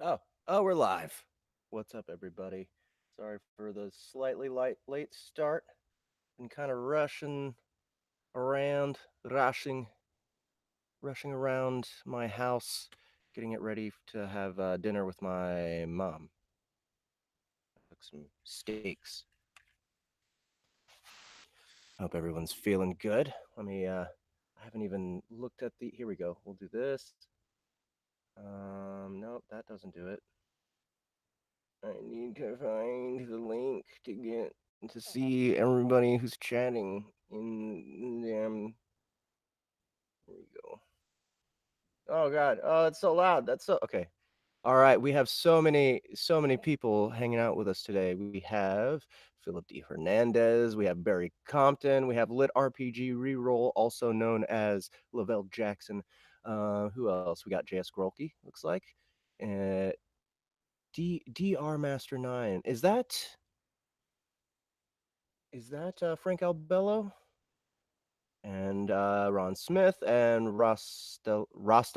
Oh, we're live. What's up, everybody? Sorry for the slightly late start. Been kind of around, rushing, rushing around my house, getting it ready to have dinner with my mom. Cook some steaks. Hope everyone's feeling good. Let me. I haven't even looked at the. Here we go. We'll do this. Nope, that doesn't do it. I need to find the link to get to see everybody who's chatting in damn. Here we go. Oh God! Oh, it's so loud. That's so okay. All right, we have so many people hanging out with us today. We have Philip D. Hernandez, we have Barry Compton, we have LitRPG Reroll, also known as Lavelle Jackson. Who else? We got JS Grolke, looks like. Uh, DR Master 9. Is that Frank Albelo? And Ron Smith and Rasta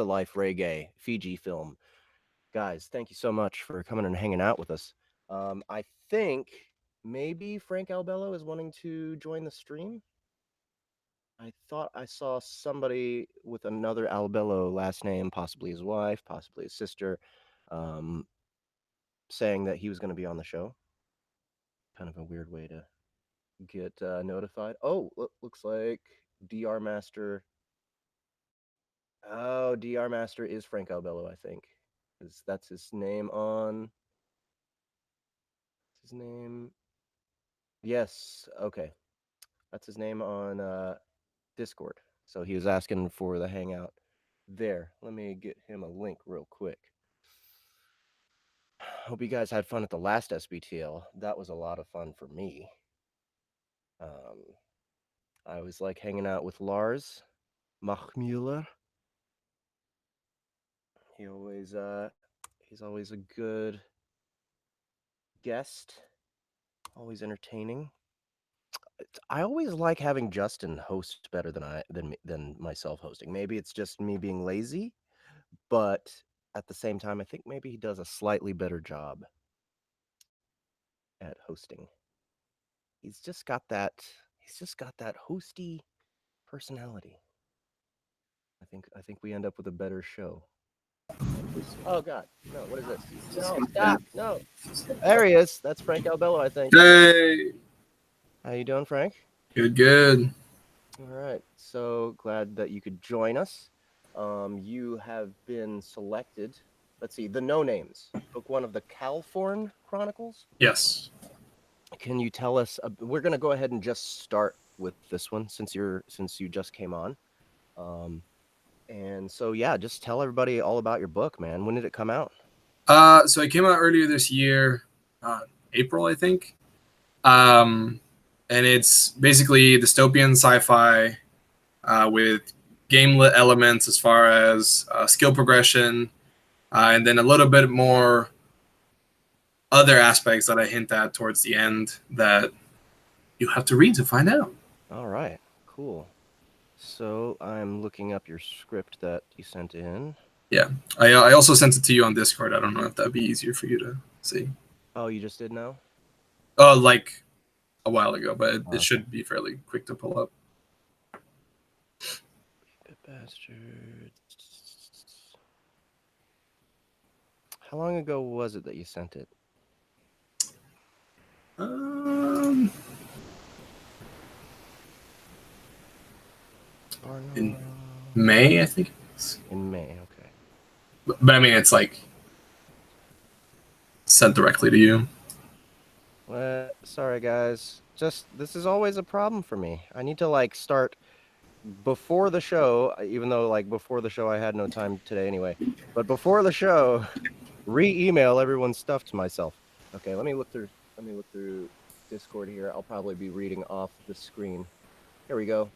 Life Reggae, Fiji film. Guys, thank you so much for coming and hanging out with us. I think maybe Frank Albello is wanting to join the stream. I thought I saw somebody with another Albello last name, possibly his wife, possibly his sister, um, saying that he was going to be on the show. Kind of a weird way to get notified. Oh, looks like DR Master. Oh, DR Master is Frank Albello, I think. That's his name on. His name. Yes. Okay. That's his name on Discord. So he was asking for the hangout there. Let me get him a link real quick. Hope you guys had fun at the last SBTL. That was a lot of fun for me. Um, I always like hanging out with Lars Machmuller. He always he's always a good guest, always entertaining. I always like having Justin host better than myself hosting. Maybe it's just me being lazy, but at the same time, I think maybe he does a slightly better job at hosting. He's just got that. He's just got that hosty personality. I think we end up with a better show. Oh God, no! What is this? No, stop! No, there he is. That's Frank Albello, I think. Hey, How you doing, Frank? good, good. All right. So glad that you could join us. You have been selected. Let's see, the No Names, book one of the Calforn Chronicles. Yes. Can you tell us? We're gonna go ahead and just start with this one since you just came on. Um, and so yeah, just tell everybody all about your book, man. When did it come out? So it came out earlier this year, April, I think. Um, and it's basically dystopian sci-fi with gamelit elements as far as skill progression, and then a little bit more other aspects that I hint at towards the end that you have to read to find out. All right, cool. So I'm looking up your script that you sent in. Yeah, I also sent it to you on Discord. I don't know if that'd be easier for you to see. Oh, you just did now? Oh, like a while ago, but it Okay. should be fairly quick to pull up. Bastards. How long ago was it that you sent it? Um, in Varnoth. May, I think. In May, okay. But I mean, it's like sent directly to you. Sorry guys. Just this is always a problem for me. I need to like start before the show, even though like before the show I had no time today anyway. But before the show, re-email everyone's stuff to myself. Okay, let me look through Discord here. I'll probably be reading off the screen. Here we go.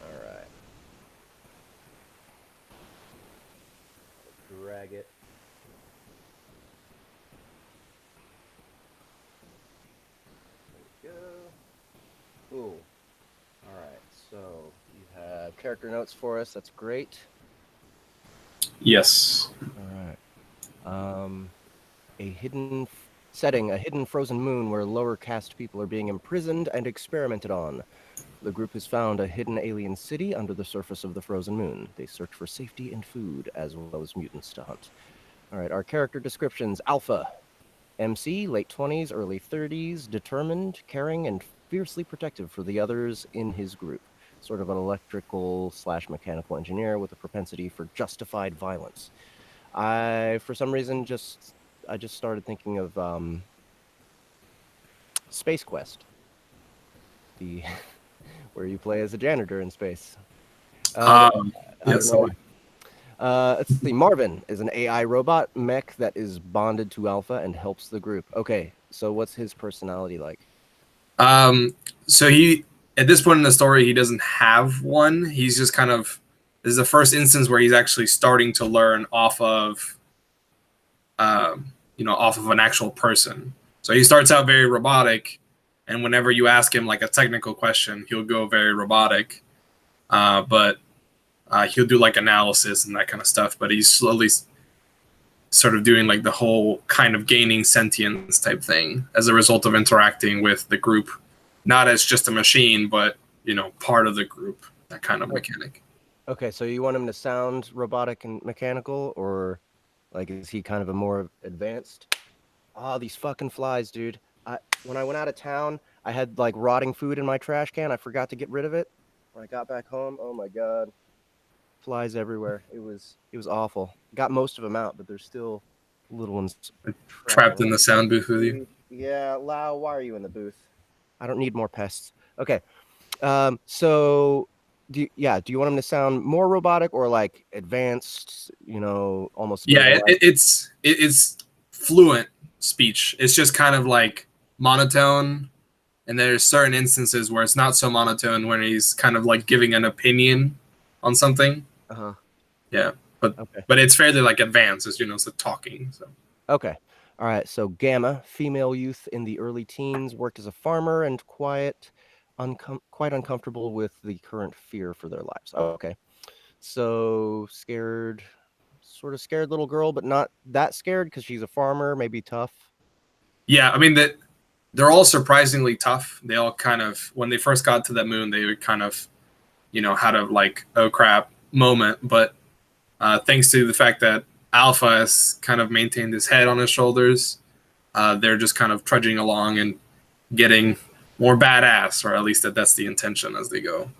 All right. Drag it. There we go. Cool. All right. So you have character notes for us. That's great. Yes. All right. A setting, a hidden frozen moon where lower caste people are being imprisoned and experimented on. The group has found a hidden alien city under the surface of the frozen moon. They search for safety and food, as well as mutants to hunt. All right, our character descriptions: Alpha, MC, late 20s, early 30s, determined, caring, and fiercely protective for the others in his group. Sort of an electrical slash mechanical engineer with a propensity for justified violence. For some reason, I just started thinking of Space Quest, the where you play as a janitor in space. Uh, I don't Yes. know why. Let's see. Marvin is an AI robot mech that is bonded to Alpha and helps the group. Okay, so what's his personality like? Um, so he, at this point in the story, he doesn't have one. He's just kind of, this is the first instance where he's actually starting to learn off of, off of an actual person. So he starts out very robotic, and whenever you ask him like a technical question, he'll go very robotic. But he'll do like analysis and that kind of stuff. But he's slowly sort of doing like the whole kind of gaining sentience type thing as a result of interacting with the group, not as just a machine, but part of the group. That kind of mechanic. Okay, so you want him to sound robotic and mechanical, or like is he kind of a more advanced? Oh, these fucking flies, dude. When I went out of town, I had like rotting food in my trash can. I forgot to get rid of it. When I got back home, oh my god, flies everywhere. It was awful. Got most of them out, but there's still little ones trapped Trapped in around. the sound booth with you. Dude, yeah, Lau, why are you in the booth? I don't need more pests. Okay. So do you want him to sound more robotic or like advanced, almost Yeah, data like? it's fluent speech. It's just kind of like monotone, and there's certain instances where it's not so monotone when he's kind of like giving an opinion on something. Uh-huh. Yeah, but Okay. but it's fairly like advanced, as it's talking. So Okay. All right. So Gamma, female youth in the early teens, worked as a farmer and quite uncomfortable with the current fear for their lives. Okay. So scared, sort of scared little girl, but not that scared because she's a farmer, maybe tough. yeah, I mean that they're all surprisingly tough. They all kind of, when they first got to that moon, they would kind of had a like oh crap moment, but thanks to the fact that Alpha has kind of maintained his head on his shoulders, they're just kind of trudging along and getting more badass, or at least that's the intention as they go.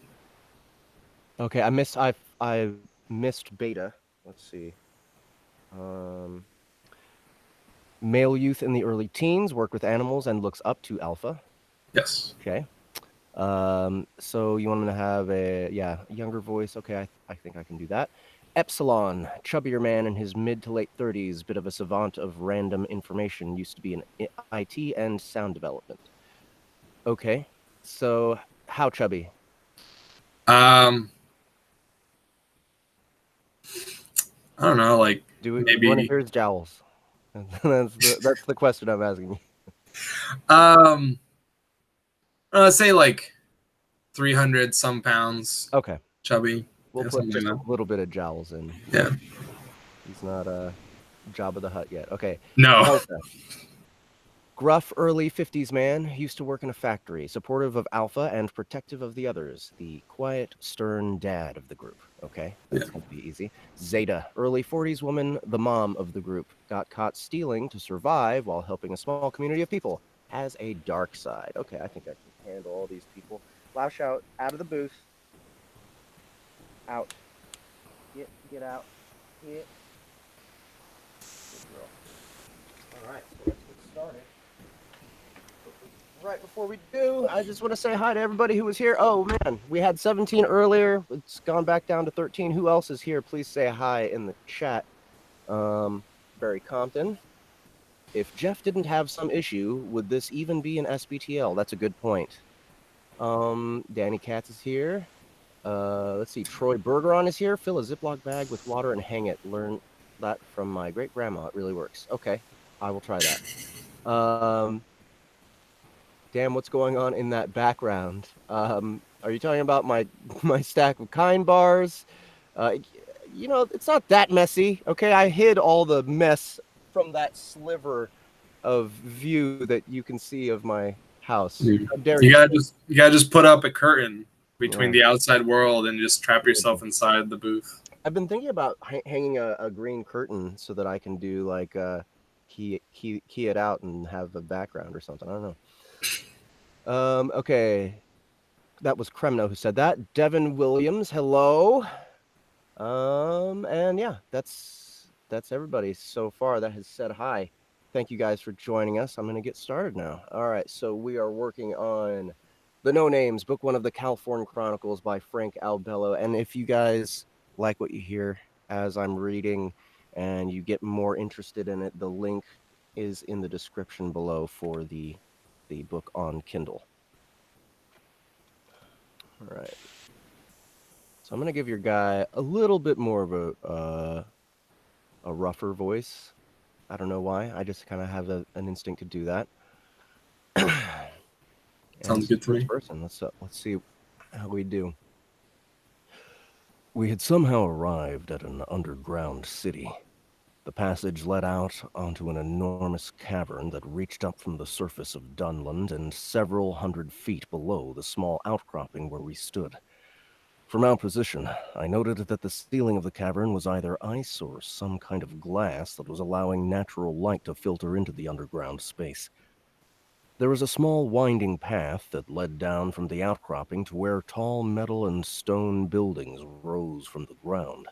Okay, I missed beta. Let's see. Um, Male youth in the early teens work with animals and looks up to Alpha. Yes. Okay. So you want him to have a younger voice. Okay, I think I can do that. Epsilon, chubbier man in his mid to late 30s, bit of a savant of random information, used to be in IT and sound development. Okay. So how chubby? Um, I don't know, like Do we want to maybe. hear his jowls? That's the question I'm asking you. Um, let's say like 300 some pounds, Okay. chubby, We'll yeah, put something just a like little bit of jowls in. that. Yeah. He's not a Jabba the Hutt yet. Okay. No. Delta. Gruff early 50s man, used to work in a factory, supportive of Alpha and protective of the others. The quiet, stern dad of the group. Okay, Yeah. that's going to be easy. Zeta, early 40s woman, the mom of the group. Got caught stealing to survive while helping a small community of people. Has a dark side. Okay, I think I can handle all these people. Loud shout, out of the booth. Out. Get out. Get. Good girl. All right, so let's get started. Right before we do, I just want to say hi to everybody who was here. Oh man, we had 17 earlier. It's gone back down to 13. Who else is here? Please say hi in the chat. Barry Compton. If Jeff didn't have some issue, would this even be an SBTL? That's a good point. Danny Katz is here. Let's see. Troy Bergeron is here. Fill a Ziploc bag with water and hang it. Learn that from my great grandma. It really works. Okay, I will try that. Damn, what's going on in that background? Are you talking about my my stack of kind bars? It's not that messy. Okay, I hid all the mess from that sliver of view that you can see of my house. You How dare you you? gotta just put up a curtain between Yeah. the outside world and just trap yourself inside the booth. I've been thinking about hanging a green curtain so that I can do like key it out and have a background or something. I don't know. Okay, that was Kremno who said that. Devin Williams, hello. And yeah, that's everybody so far that has said hi. Thank you guys for joining us. I'm gonna get started now. All right, so we are working on the No Names, book one of the Calforn Chronicles by Frank Albelo. And if you guys like what you hear as I'm reading and you get more interested in it, the link is in the description below for the book on Kindle. All right. So I'm gonna give your guy a little bit more of a rougher voice. I don't know why. I just kind of have an instinct to do that. And Sounds this is good to first me. person. Let's see how we do. We had somehow arrived at an underground city. The passage led out onto an enormous cavern that reached up from the surface of Dunland and several hundred feet below the small outcropping where we stood. From our position, I noted that the ceiling of the cavern was either ice or some kind of glass that was allowing natural light to filter into the underground space. There was a small winding path that led down from the outcropping to where tall metal and stone buildings rose from the ground.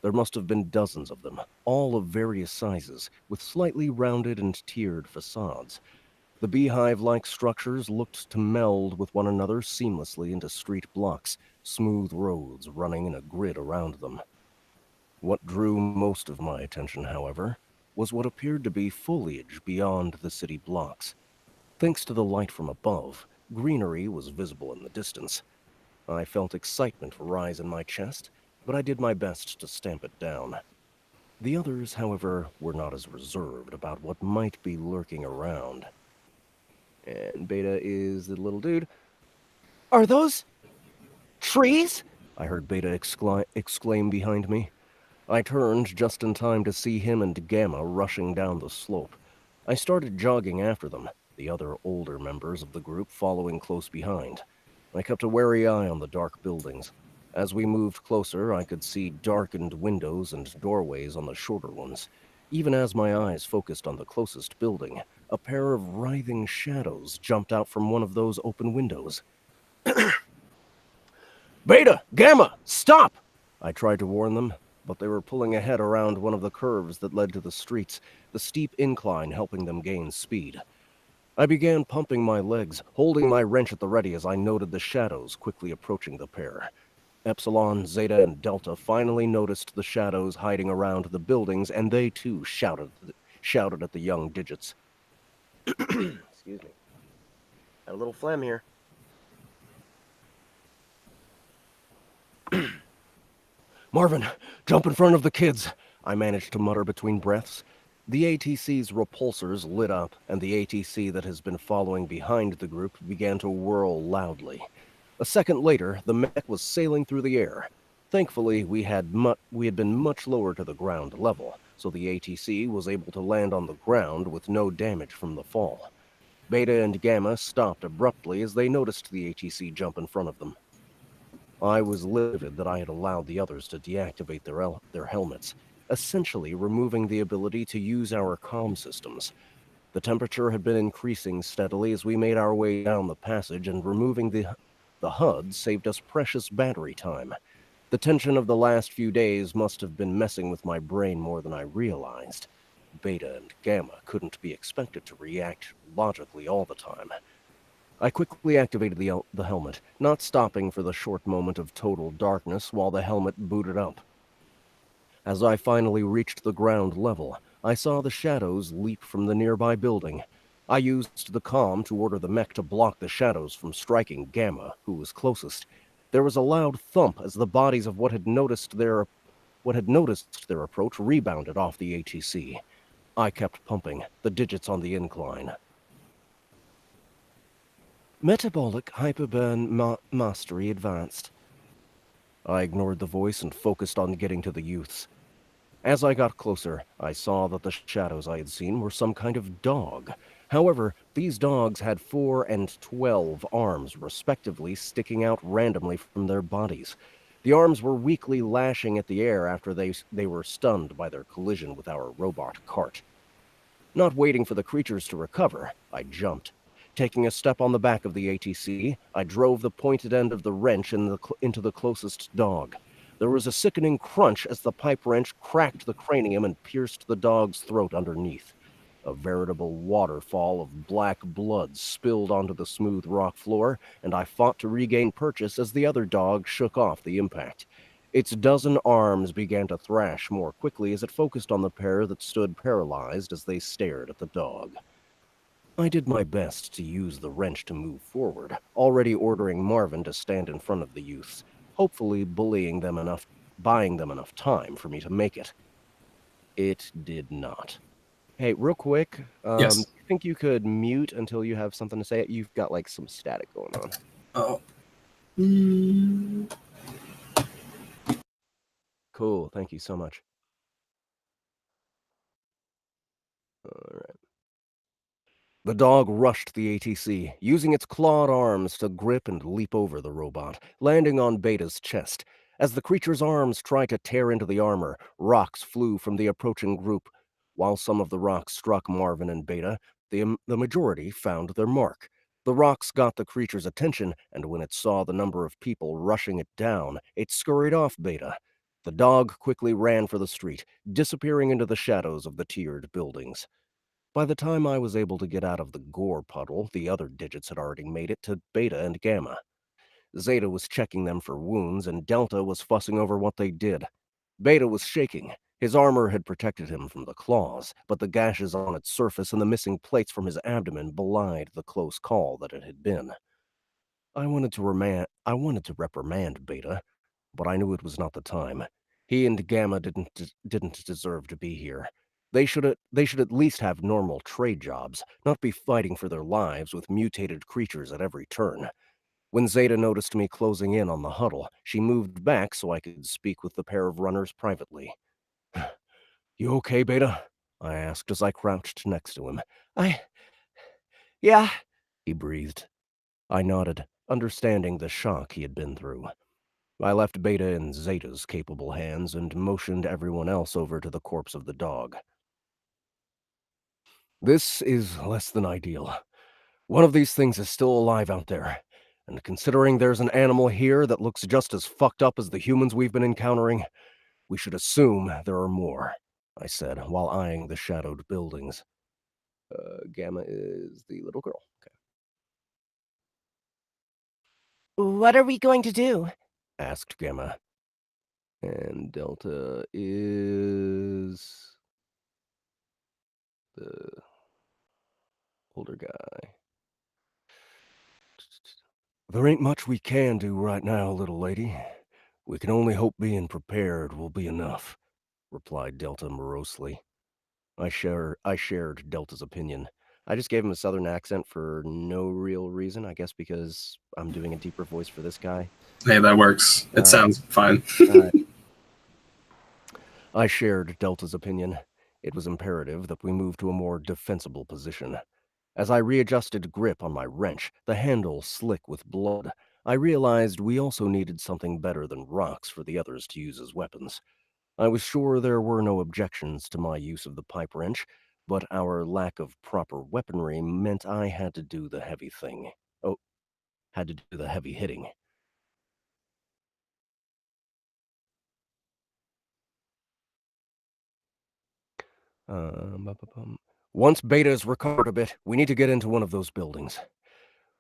There must have been dozens of them, all of various sizes, with slightly rounded and tiered facades. The beehive-like structures looked to meld with one another seamlessly into street blocks, smooth roads running in a grid around them. What drew most of my attention, however, was what appeared to be foliage beyond the city blocks. Thanks to the light from above, greenery was visible in the distance. I felt excitement rise in my chest, but I did my best to stamp it down. The others, however, were not as reserved about what might be lurking around. And Beta is the little dude. Are those trees? I heard Beta exclaim behind me. I turned just in time to see him and Gamma rushing down the slope. I started jogging after them, the other older members of the group following close behind. I kept a wary eye on the dark buildings. As we moved closer, I could see darkened windows and doorways on the shorter ones. Even as my eyes focused on the closest building, a pair of writhing shadows jumped out from one of those open windows. Beta! Gamma! Stop! I tried to warn them, but they were pulling ahead around one of the curves that led to the streets, the steep incline helping them gain speed. I began pumping my legs, holding my wrench at the ready as I noted the shadows quickly approaching the pair. Epsilon, Zeta, and Delta finally noticed the shadows hiding around the buildings, and they too shouted at the young digits. Excuse me. Got a little phlegm here. Marvin, jump in front of the kids, I managed to mutter between breaths. The ATC's repulsors lit up, and the ATC that has been following behind the group began to whirl loudly. A second later, the mech was sailing through the air. Thankfully, we had been much lower to the ground level, so the ATC was able to land on the ground with no damage from the fall. Beta and Gamma stopped abruptly as they noticed the ATC jump in front of them. I was livid that I had allowed the others to deactivate their helmets, essentially removing the ability to use our comm systems. The temperature had been increasing steadily as we made our way down the passage, and removing the HUD saved us precious battery time. The tension of the last few days must have been messing with my brain more than I realized. Beta and Gamma couldn't be expected to react logically all the time. I quickly activated the helmet, not stopping for the short moment of total darkness while the helmet booted up. As I finally reached the ground level, I saw the shadows leap from the nearby building. I used the comm to order the mech to block the shadows from striking Gamma, who was closest. There was a loud thump as the bodies of what had noticed their approach rebounded off the ATC. I kept pumping, the digits on the incline. Metabolic hyperburn mastery advanced. I ignored the voice and focused on getting to the youths. As I got closer, I saw that the shadows I had seen were some kind of dog. However, these dogs had 4 and 12 arms, respectively, sticking out randomly from their bodies. The arms were weakly lashing at the air after they were stunned by their collision with our robot cart. Not waiting for the creatures to recover, I jumped. Taking a step on the back of the ATC, I drove the pointed end of the wrench into the closest dog. There was a sickening crunch as the pipe wrench cracked the cranium and pierced the dog's throat underneath. A veritable waterfall of black blood spilled onto the smooth rock floor, and I fought to regain purchase as the other dog shook off the impact. Its dozen arms began to thrash more quickly as it focused on the pair that stood paralyzed as they stared at the dog. I did my best to use the wrench to move forward, already ordering Marvin to stand in front of the youths, hopefully buying them enough time for me to make it. It did not. Hey, real quick, do Yes. you think you could mute until you have something to say? You've got like some static going on. Oh. Cool, thank you so much. All right. The dog rushed the ATC, using its clawed arms to grip and leap over the robot, landing on Beta's chest. As the creature's arms tried to tear into the armor, rocks flew from the approaching group. While some of the rocks struck Marvin and Beta, the majority found their mark. The rocks got the creature's attention, and when it saw the number of people rushing it down, it scurried off Beta. The dog quickly ran for the street, disappearing into the shadows of the tiered buildings. By the time I was able to get out of the gore puddle, the other digits had already made it to Beta and Gamma. Zeta was checking them for wounds, and Delta was fussing over what they did. Beta was shaking. His armor had protected him from the claws, but the gashes on its surface and the missing plates from his abdomen belied the close call that it had been. I wanted to reprimand Beta, but I knew it was not the time. He and Gamma didn't deserve to be here. They should at least have normal trade jobs, not be fighting for their lives with mutated creatures at every turn. When Zeta noticed me closing in on the huddle, she moved back so I could speak with the pair of runners privately. "You okay, Beta?" I asked as I crouched next to him. Yeah," he breathed. I nodded, understanding the shock he had been through. I left Beta in Zeta's capable hands and motioned everyone else over to the corpse of the dog. "This is less than ideal. One of these things is still alive out there, and considering there's an animal here that looks just as fucked up as the humans we've been encountering, we should assume there are more," I said while eyeing the shadowed buildings. Gamma is the little girl. Okay. What are we going to do? Asked Gamma. And Delta is the older guy. "There ain't much we can do right now, little lady. We can only hope being prepared will be enough," replied Delta morosely. I shared Delta's opinion. I just gave him a southern accent for no real reason, I guess because I'm doing a deeper voice for this guy. Hey, that works. It sounds fine. Alright. I shared Delta's opinion. It was imperative that we move to a more defensible position. As I readjusted grip on my wrench, the handle slick with blood, I realized we also needed something better than rocks for the others to use as weapons. I was sure there were no objections to my use of the pipe wrench, but our lack of proper weaponry meant I had to do the heavy thing. Had to do the heavy hitting. Once Beta's recovered a bit, we need to get into one of those buildings.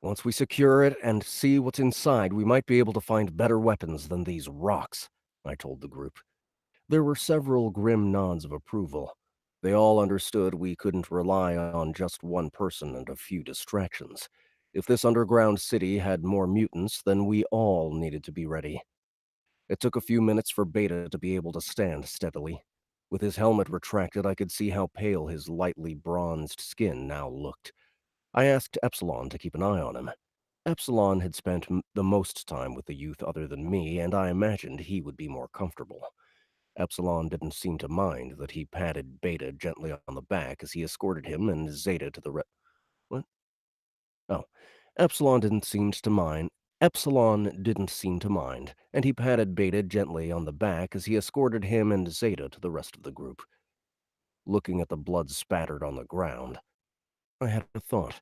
Once we secure it and see what's inside, we might be able to find better weapons than these rocks, I told the group. There were several grim nods of approval. They all understood we couldn't rely on just one person and a few distractions. If this underground city had more mutants, then we all needed to be ready. It took a few minutes for Beta to be able to stand steadily. With his helmet retracted, I could see how pale his lightly bronzed skin now looked. I asked Epsilon to keep an eye on him. Epsilon had spent the most time with the youth other than me, and I imagined he would be more comfortable. Epsilon didn't seem to mind that he patted Beta gently on the back as he escorted him and Zeta to the What? Oh. Epsilon didn't seem to mind. Epsilon didn't seem to mind, and he patted Beta gently on the back as he escorted him and Zeta to the rest of the group. Looking at the blood spattered on the ground, I had a thought.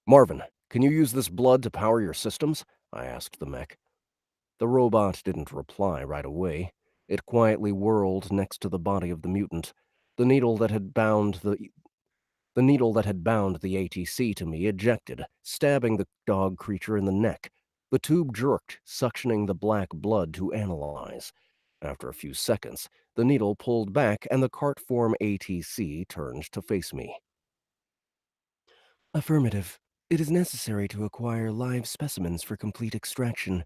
Marvin, can you use this blood to power your systems? I asked the mech. The robot didn't reply right away. It quietly whirled next to the body of the mutant. The needle that had bound the needle that had bound the ATC to me ejected, stabbing the dog creature in the neck. The tube jerked, suctioning the black blood to analyze. After a few seconds, the needle pulled back and the cart form ATC turned to face me. Affirmative. It is necessary to acquire live specimens for complete extraction.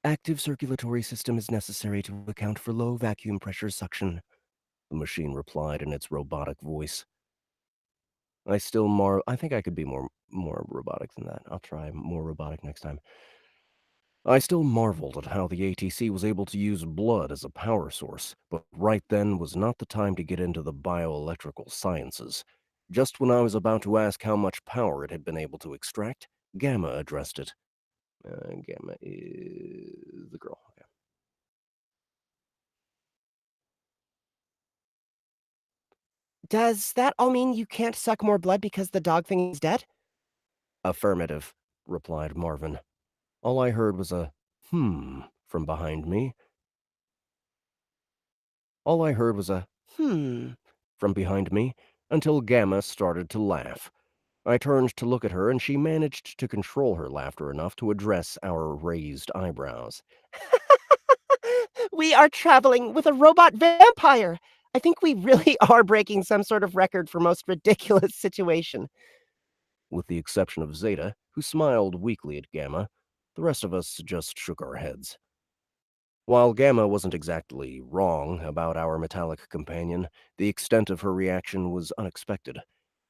Active circulatory system is necessary to account for low vacuum pressure suction, the machine replied in its robotic voice. I think I could be more robotic than that. I'll try more robotic next time. I still marveled at how the ATC was able to use blood as a power source, but right then was not the time to get into the bioelectrical sciences. Just when I was about to ask how much power it had been able to extract, Gamma addressed it. Gamma is the girl. Okay. Does that all mean you can't suck more blood because the dog thing is dead? Affirmative, replied Marvin. All I heard was a from behind me. All I heard was a from behind me until Gamma started to laugh. I turned to look at her, and she managed to control her laughter enough to address our raised eyebrows. We are traveling with a robot vampire. I think we really are breaking some sort of record for most ridiculous situation. With the exception of Zeta, who smiled weakly at Gamma, the rest of us just shook our heads. While Gamma wasn't exactly wrong about our metallic companion, the extent of her reaction was unexpected.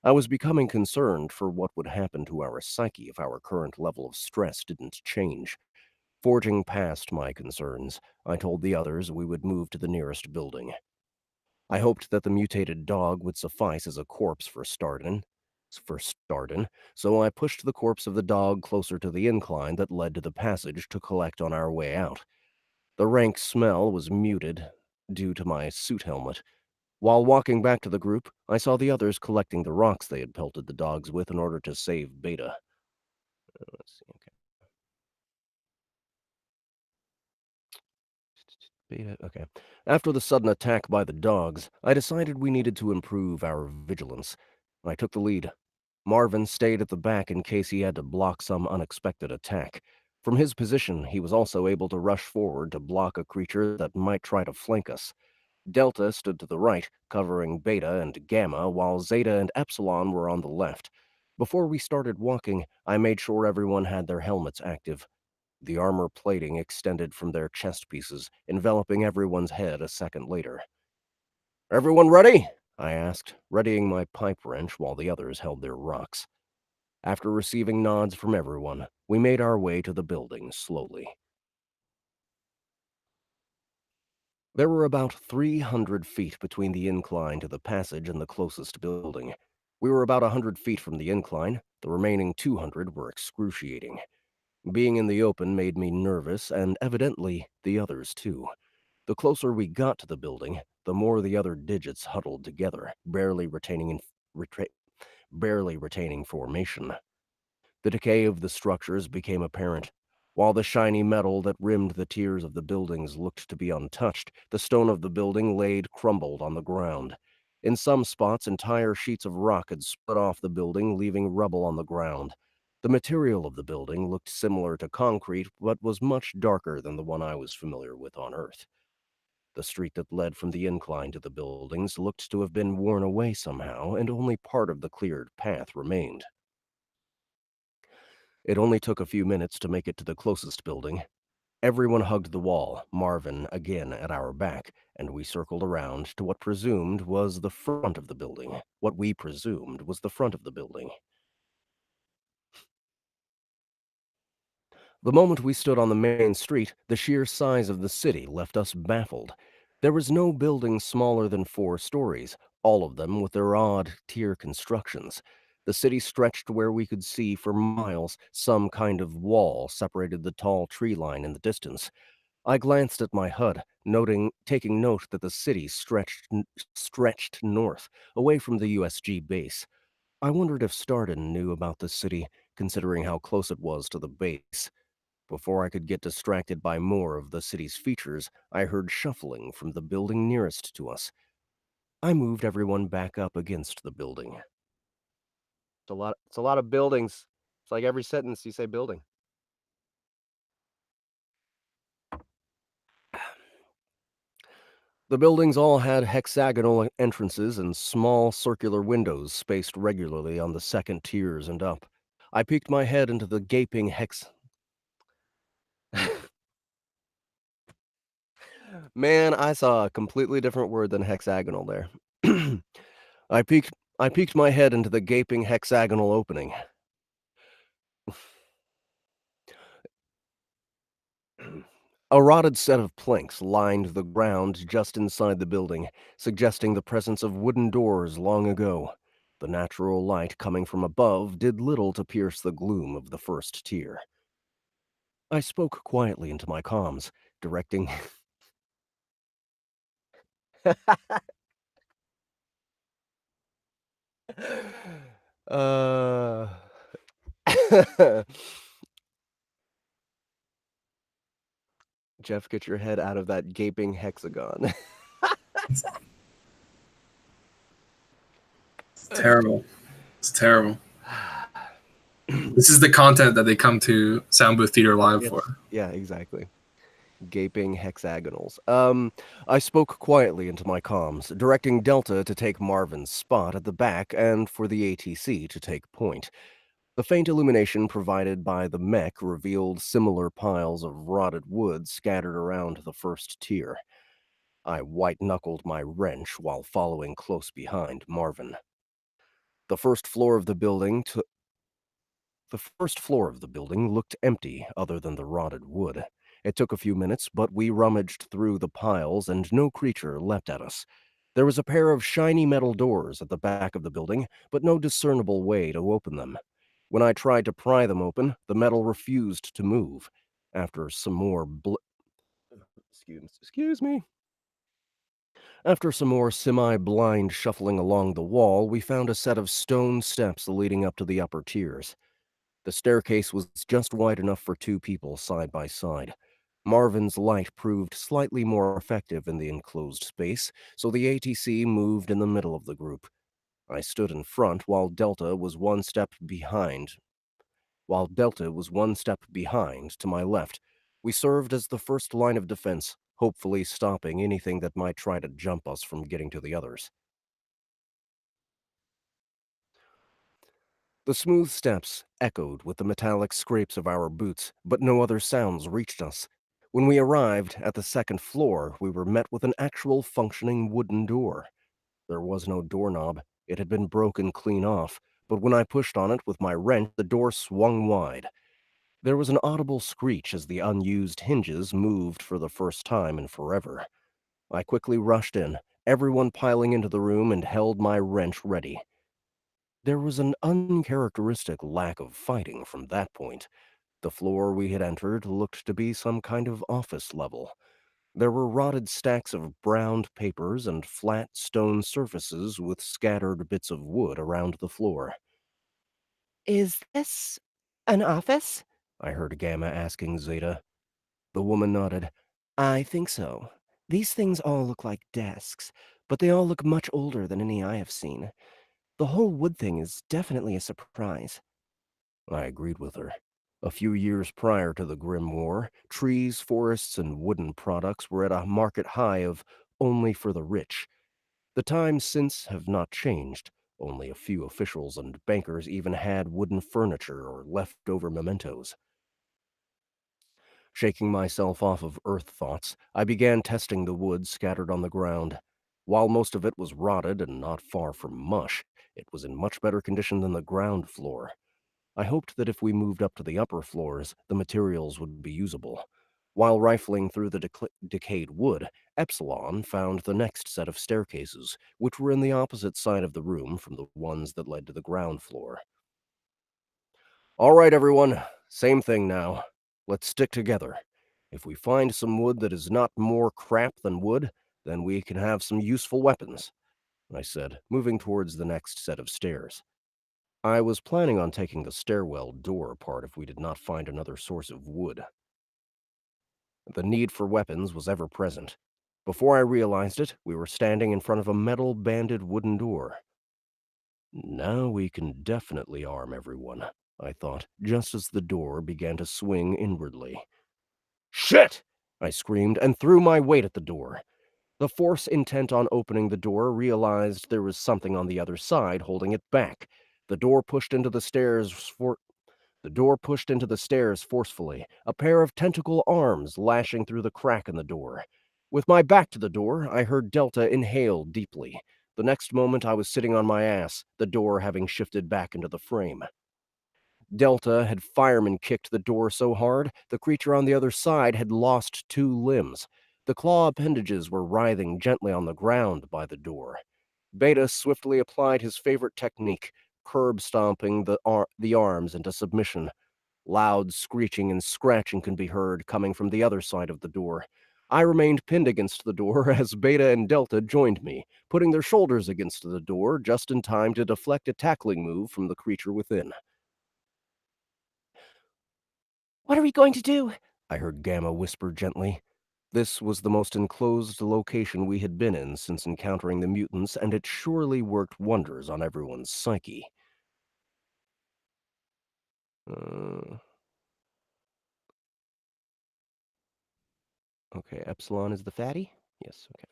I was becoming concerned for what would happen to our psyche if our current level of stress didn't change. Forging past my concerns, I told the others we would move to the nearest building. I hoped that the mutated dog would suffice as a corpse for Starden, so I pushed the corpse of the dog closer to the incline that led to the passage to collect on our way out. The rank smell was muted due to my suit helmet. While walking back to the group, I saw the others collecting the rocks they had pelted the dogs with in order to save Beta. Let's see, okay. Beta, okay. After the sudden attack by the dogs, I decided we needed to improve our vigilance. I took the lead. Marvin stayed at the back in case he had to block some unexpected attack. From his position, he was also able to rush forward to block a creature that might try to flank us. Delta stood to the right, covering Beta and Gamma, while Zeta and Epsilon were on the left. Before we started walking, I made sure everyone had their helmets active. The armor plating extended from their chest pieces, enveloping everyone's head a second later. Everyone ready? I asked, readying my pipe wrench while the others held their rocks. After receiving nods from everyone, we made our way to the building slowly. There were about 300 feet between the incline to the passage and the closest building. We were about 100 feet from the incline. The remaining 200 were excruciating. Being in the open made me nervous, and evidently the others too. The closer we got to the building, the more the other digits huddled together, barely retaining formation. The decay of the structures became apparent. While the shiny metal that rimmed the tiers of the buildings looked to be untouched, the stone of the building laid crumbled on the ground. In some spots, entire sheets of rock had split off the building, leaving rubble on the ground. The material of the building looked similar to concrete, but was much darker than the one I was familiar with on Earth. The street that led from the incline to the buildings looked to have been worn away somehow, and only part of the cleared path remained. It only took a few minutes to make it to the closest building. Everyone hugged the wall, Marvin again at our back, and we circled around to what we presumed was the front of the building. The moment we stood on the main street, the sheer size of the city left us baffled. There was no building smaller than 4 stories, all of them with their odd tier constructions. The city stretched where we could see for miles. Some kind of wall separated the tall tree line in the distance. I glanced at my HUD, taking note that the city stretched north, away from the USG base. I wondered if Starden knew about the city, considering how close it was to the base. Before I could get distracted by more of the city's features, I heard shuffling from the building nearest to us. I moved everyone back up against the building. It's a lot of buildings. It's like every sentence you say building. The buildings all had hexagonal entrances and small circular windows spaced regularly on the second tiers and up. I peeked my head into the gaping Man, I saw a completely different word than hexagonal there. I peeked my head into the gaping hexagonal opening. A rotted set of planks lined the ground just inside the building, suggesting the presence of wooden doors long ago. The natural light coming from above did little to pierce the gloom of the first tier. I spoke quietly into my comms, directing uh Jeff, get your head out of that gaping hexagon. It's terrible. It's terrible. This is the content that they come to Sound Booth Theater Live Yes. for. Yeah, exactly. Gaping hexagonals. I spoke quietly into my comms, directing Delta to take Marvin's spot at the back and for the ATC to take point. The faint illumination provided by the mech revealed similar piles of rotted wood scattered around the first tier. I white-knuckled my wrench while following close behind Marvin. The first floor of the building looked empty other than the rotted wood. It took a few minutes, but we rummaged through the piles and no creature leapt at us. There was a pair of shiny metal doors at the back of the building, but no discernible way to open them. When I tried to pry them open, the metal refused to move. After some more excuse me. After some more semi-blind shuffling along the wall, we found a set of stone steps leading up to the upper tiers. The staircase was just wide enough for 2 people side by side. Marvin's light proved slightly more effective in the enclosed space, so the ATC moved in the middle of the group. I stood in front while Delta was one step behind. To my left. We served as the first line of defense, hopefully stopping anything that might try to jump us from getting to the others. The smooth steps echoed with the metallic scrapes of our boots, but no other sounds reached us. When we arrived at the second floor, we were met with an actual functioning wooden door. There was no doorknob. It had been broken clean off, but when I pushed on it with my wrench, the door swung wide. There was an audible screech as the unused hinges moved for the first time in forever. I quickly rushed in, everyone piling into the room, and held my wrench ready. There was an uncharacteristic lack of fighting from that point. The floor we had entered looked to be some kind of office level. There were rotted stacks of browned papers and flat stone surfaces with scattered bits of wood around the floor. Is this an office? I heard Gamma asking Zeta. The woman nodded. I think so. These things all look like desks, but they all look much older than any I have seen. The whole wood thing is definitely a surprise. I agreed with her. A few years prior to the Grim War, trees, forests, and wooden products were at a market high of only for the rich. The times since have not changed. Only a few officials and bankers even had wooden furniture or leftover mementos. Shaking myself off of earth thoughts, I began testing the wood scattered on the ground. While most of it was rotted and not far from mush, it was in much better condition than the ground floor. I hoped that if we moved up to the upper floors, the materials would be usable. While rifling through the decayed wood, Epsilon found the next set of staircases, which were in the opposite side of the room from the ones that led to the ground floor. All right, everyone, same thing now. Let's stick together. If we find some wood that is not more crap than wood, then we can have some useful weapons, I said, moving towards the next set of stairs. I was planning on taking the stairwell door apart if we did not find another source of wood. The need for weapons was ever present. Before I realized it, we were standing in front of a metal-banded wooden door. Now we can definitely arm everyone, I thought, just as the door began to swing inwardly. Shit! I screamed and threw my weight at the door. The force intent on opening the door realized there was something on the other side holding it back. The door pushed into the stairs forcefully, a pair of tentacle arms lashing through the crack in the door. With my back to the door, I heard Delta inhale deeply. The next moment I was sitting on my ass, the door having shifted back into the frame. Delta had fireman kicked the door so hard, the creature on the other side had lost 2 limbs. The claw appendages were writhing gently on the ground by the door. Beta swiftly applied his favorite technique, curb stomping the arms into submission. Loud screeching and scratching can be heard coming from the other side of the door. I remained pinned against the door as Beta and Delta joined me, putting their shoulders against the door just in time to deflect a tackling move from the creature within. What are we going to do? I heard Gamma whisper gently. This was the most enclosed location we had been in since encountering the mutants, and it surely worked wonders on everyone's psyche. Okay, Epsilon is the fatty? Yes, okay.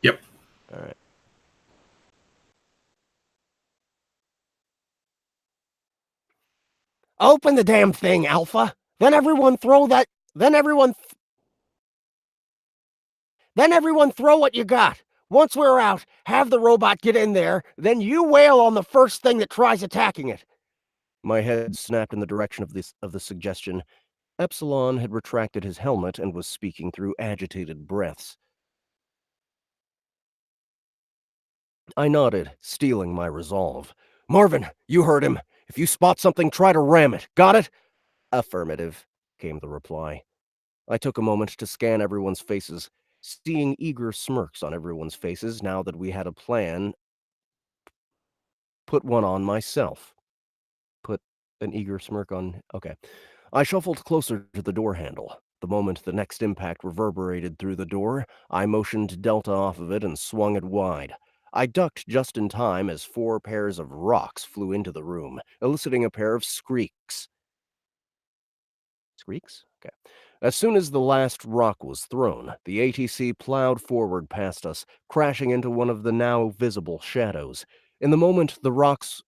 Yep. All right. Open the damn thing, Alpha! Then everyone throw what you got! Once we're out, have the robot get in there, then you wail on the first thing that tries attacking it. My head snapped in the direction of the suggestion. Epsilon had retracted his helmet and was speaking through agitated breaths. I nodded, steeling my resolve. Marvin, you heard him. If you spot something, try to ram it. Got it? Affirmative, came the reply. I took a moment to scan everyone's faces, seeing eager smirks on everyone's faces now that we had a plan. Put one on myself. Put an eager smirk on... Okay. I shuffled closer to the door handle. The moment the next impact reverberated through the door, I motioned Delta off of it and swung it wide. I ducked just in time as 4 pairs of rocks flew into the room, eliciting a pair of squeaks. Squeaks? Okay. As soon as the last rock was thrown, the ATC plowed forward past us, crashing into one of the now visible shadows. In the moment the rocks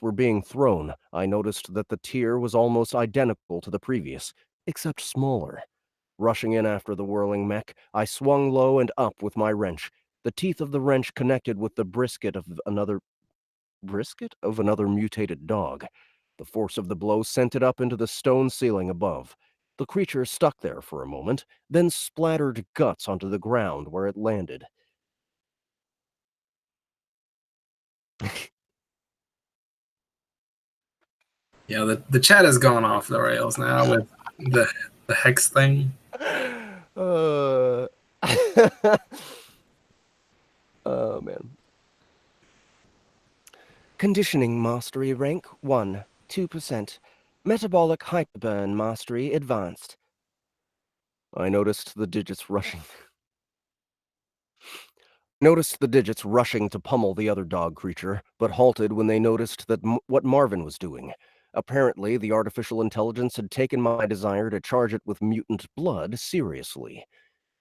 were being thrown, I noticed that the tier was almost identical to the previous, except smaller. Rushing in after the whirling mech, I swung low and up with my wrench. The teeth of the wrench connected with the brisket of another mutated dog. The force of the blow sent it up into the stone ceiling above. The creature stuck there for a moment, then splattered guts onto the ground where it landed. Yeah, the chat has gone off the rails now with the hex thing. Oh, man. Conditioning mastery rank 1, 2%. Metabolic hyperburn mastery advanced. I noticed the digits rushing to pummel the other dog creature, but halted when they noticed that what Marvin was doing. Apparently, the artificial intelligence had taken my desire to charge it with mutant blood seriously.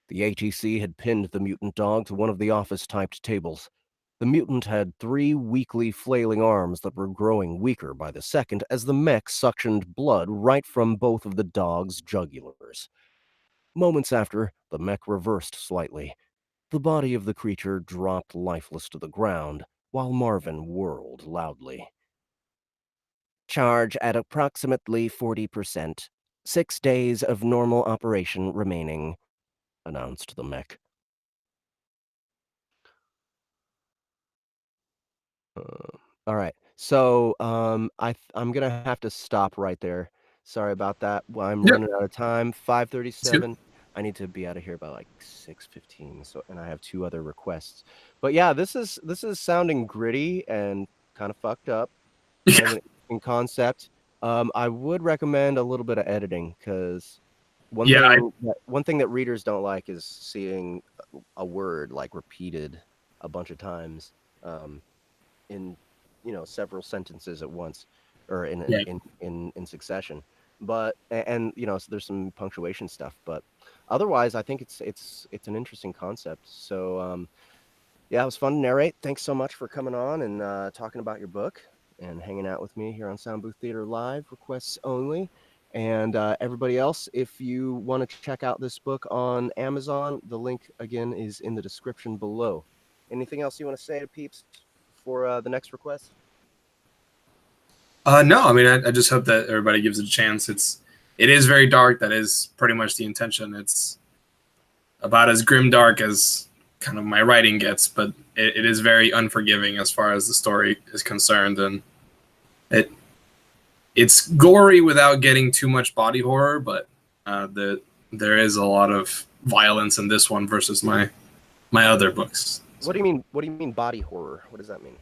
The ATC had pinned the mutant dog to one of the office-typed tables. The mutant had 3 weakly flailing arms that were growing weaker by the second as the mech suctioned blood right from both of the dog's jugulars. Moments after, the mech reversed slightly. The body of the creature dropped lifeless to the ground, while Marvin whirled loudly. Charge at approximately 40%. 6 days of normal operation remaining, announced the mech. All right. So, I'm gonna have to stop right there. Sorry about that. Well, I'm Yep, running out of time. it's good. 5:37. I need to be out of here by like 6:15. So, and I have 2 other requests. But yeah, this is sounding gritty and kind of fucked up. Kind of Yeah, an interesting concept. I would recommend a little bit of editing because yeah, one thing that readers don't like is seeing a word like repeated a bunch of times. In several sentences at once or yeah. in succession, but and so there's some punctuation stuff, but otherwise I think it's an interesting concept. So yeah, it was fun to narrate. Thanks so much for coming on and talking about your book and hanging out with me here on Sound Booth Theater Live, requests only. And everybody else, if you want to check out this book on Amazon, the link again is in the description below. Anything else you want to say to peeps for the next request? No, I mean, I just hope that everybody gives it a chance. It is very dark. That is pretty much the intention. It's about as grim dark as kind of my writing gets, but it is very unforgiving as far as the story is concerned, and it it's gory without getting too much body horror, but there is a lot of violence in this one versus my other books. What do you mean? What do you mean body horror? What does that mean?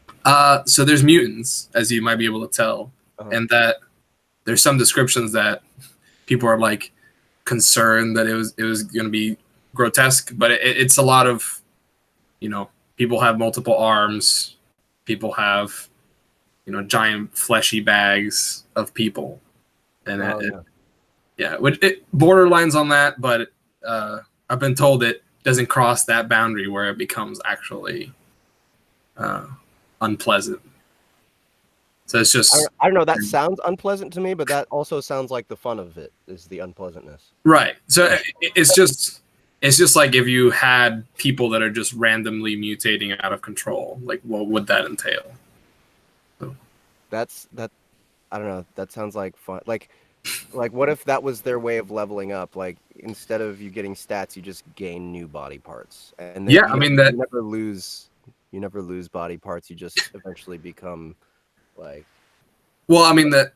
So there's mutants, as you might be able to tell, Uh-huh. and that there's some descriptions that people are like concerned that it was going to be grotesque, but it's a lot of, people have multiple arms, people have, giant fleshy bags of people, and Oh yeah. yeah, it borderlines on that, but I've been told it doesn't cross that boundary where it becomes actually uh, unpleasant. So it's just I don't know. That sounds unpleasant to me, but that also sounds like the fun of it is the unpleasantness. right. So it's just like if you had people that are just randomly mutating out of control, like what would that entail? So, That. I don't know. That sounds like fun. Like what if that was their way of leveling up? Like instead of you getting stats, you just gain new body parts, and then yeah, I mean that. you never lose. You never lose body parts. You just eventually become like. Well, I mean that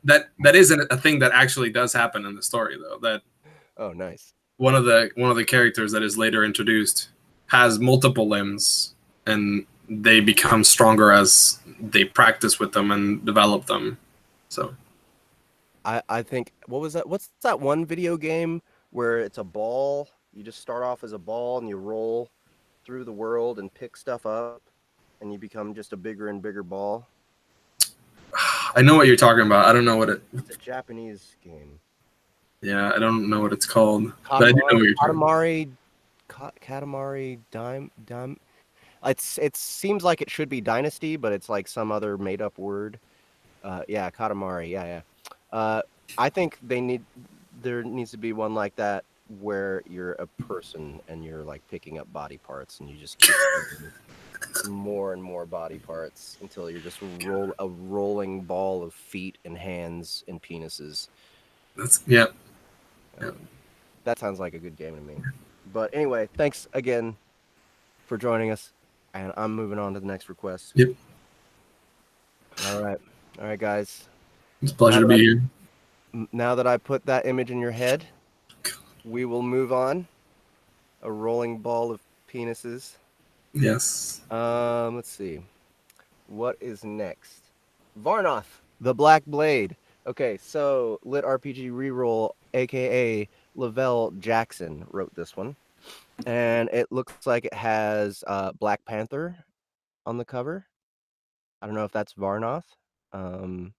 isn't a thing that actually does happen in the story, though. That Oh, nice. one of the characters that is later introduced has multiple limbs, and they become stronger as they practice with them and develop them. So I think what was that? What's that one video game where it's a ball? You just start off as a ball and you roll through the world and pick stuff up, and you become just a bigger and bigger ball. I know what you're talking about. I don't know what it. It's a Japanese game. Yeah, I don't know what it's called, but I do know Katamari, what you're talking about. Katamari Dime. It seems like it should be Dynasty, but it's like some other made up word. Yeah, Katamari. Yeah, yeah. Uh, I think there needs to be one like that where you're a person and you're like picking up body parts and you just keep getting more and more body parts until you're just a rolling ball of feet and hands and penises. That's yeah. Yeah. Um, that sounds like a good game to me. But anyway, thanks again for joining us, and I'm moving on to the next request. Yep. All right, guys. It's a Now pleasure to that be here. now that I put that image in your head, we will move on. A rolling ball of penises. Yes. Let's see. What is next? Varnoth, the Black Blade. Okay, so Lit RPG Reroll, aka Lavelle Jackson, wrote this one. And it looks like it has Black Panther on the cover. I don't know if that's Varnoth. Um,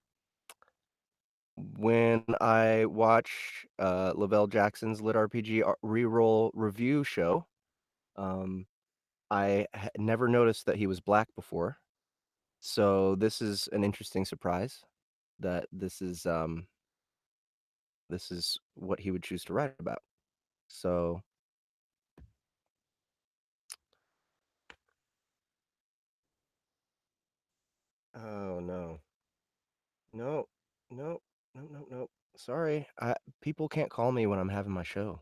when I watch Lavelle Jackson's Lit RPG Reroll review show, um, I never noticed that he was black before. So this is an interesting surprise that this is what he would choose to write about. So oh no. No. No, no, no, no. Sorry, people can't call me when I'm having my show.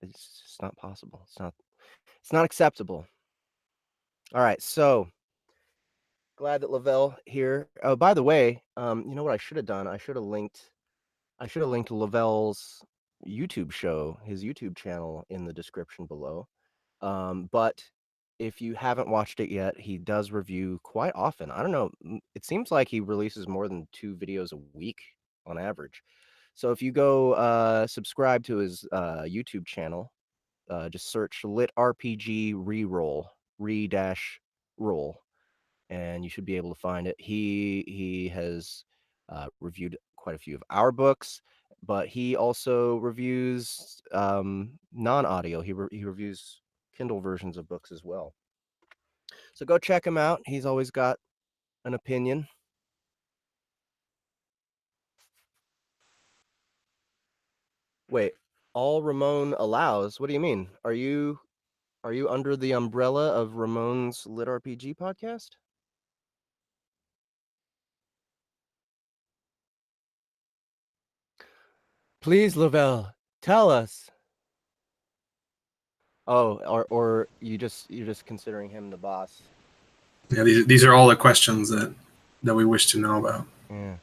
It's just not possible. It's not acceptable. All right, so glad that Lavelle here. Oh, by the way, you know what I should have done? I should have linked Lavelle's YouTube show, his YouTube channel in the description below. But if you haven't watched it yet, he does review quite often. I don't know. It seems like he releases more than 2 videos a week on average. So if you go subscribe to his YouTube channel, just search LitRPG Reroll, re-roll, and you should be able to find it. He has reviewed quite a few of our books, but he also reviews non-audio. He reviews Kindle versions of books as well. So go check him out. He's always got an opinion. Wait, all Ramon allows? What do you mean? Are you under the umbrella of Ramon's Lit RPG podcast? Please, Lavelle, tell us. Oh, or you're just considering him the boss. Yeah, these are all the questions that we wish to know about. Yeah.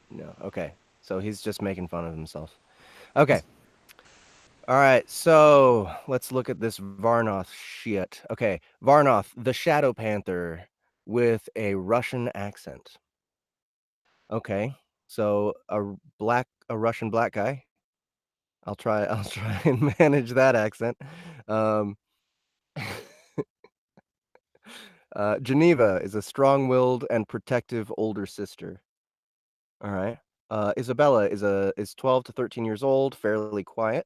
No. Okay. So he's just making fun of himself. Okay. All right. So let's look at this Varnoth shit. Okay. Varnoth, the Shadow Panther with a Russian accent. Okay. So a Russian black guy. I'll try and manage that accent. Um Geneva is a strong-willed and protective older sister. All right. Isabella is 12 to 13 years old, fairly quiet.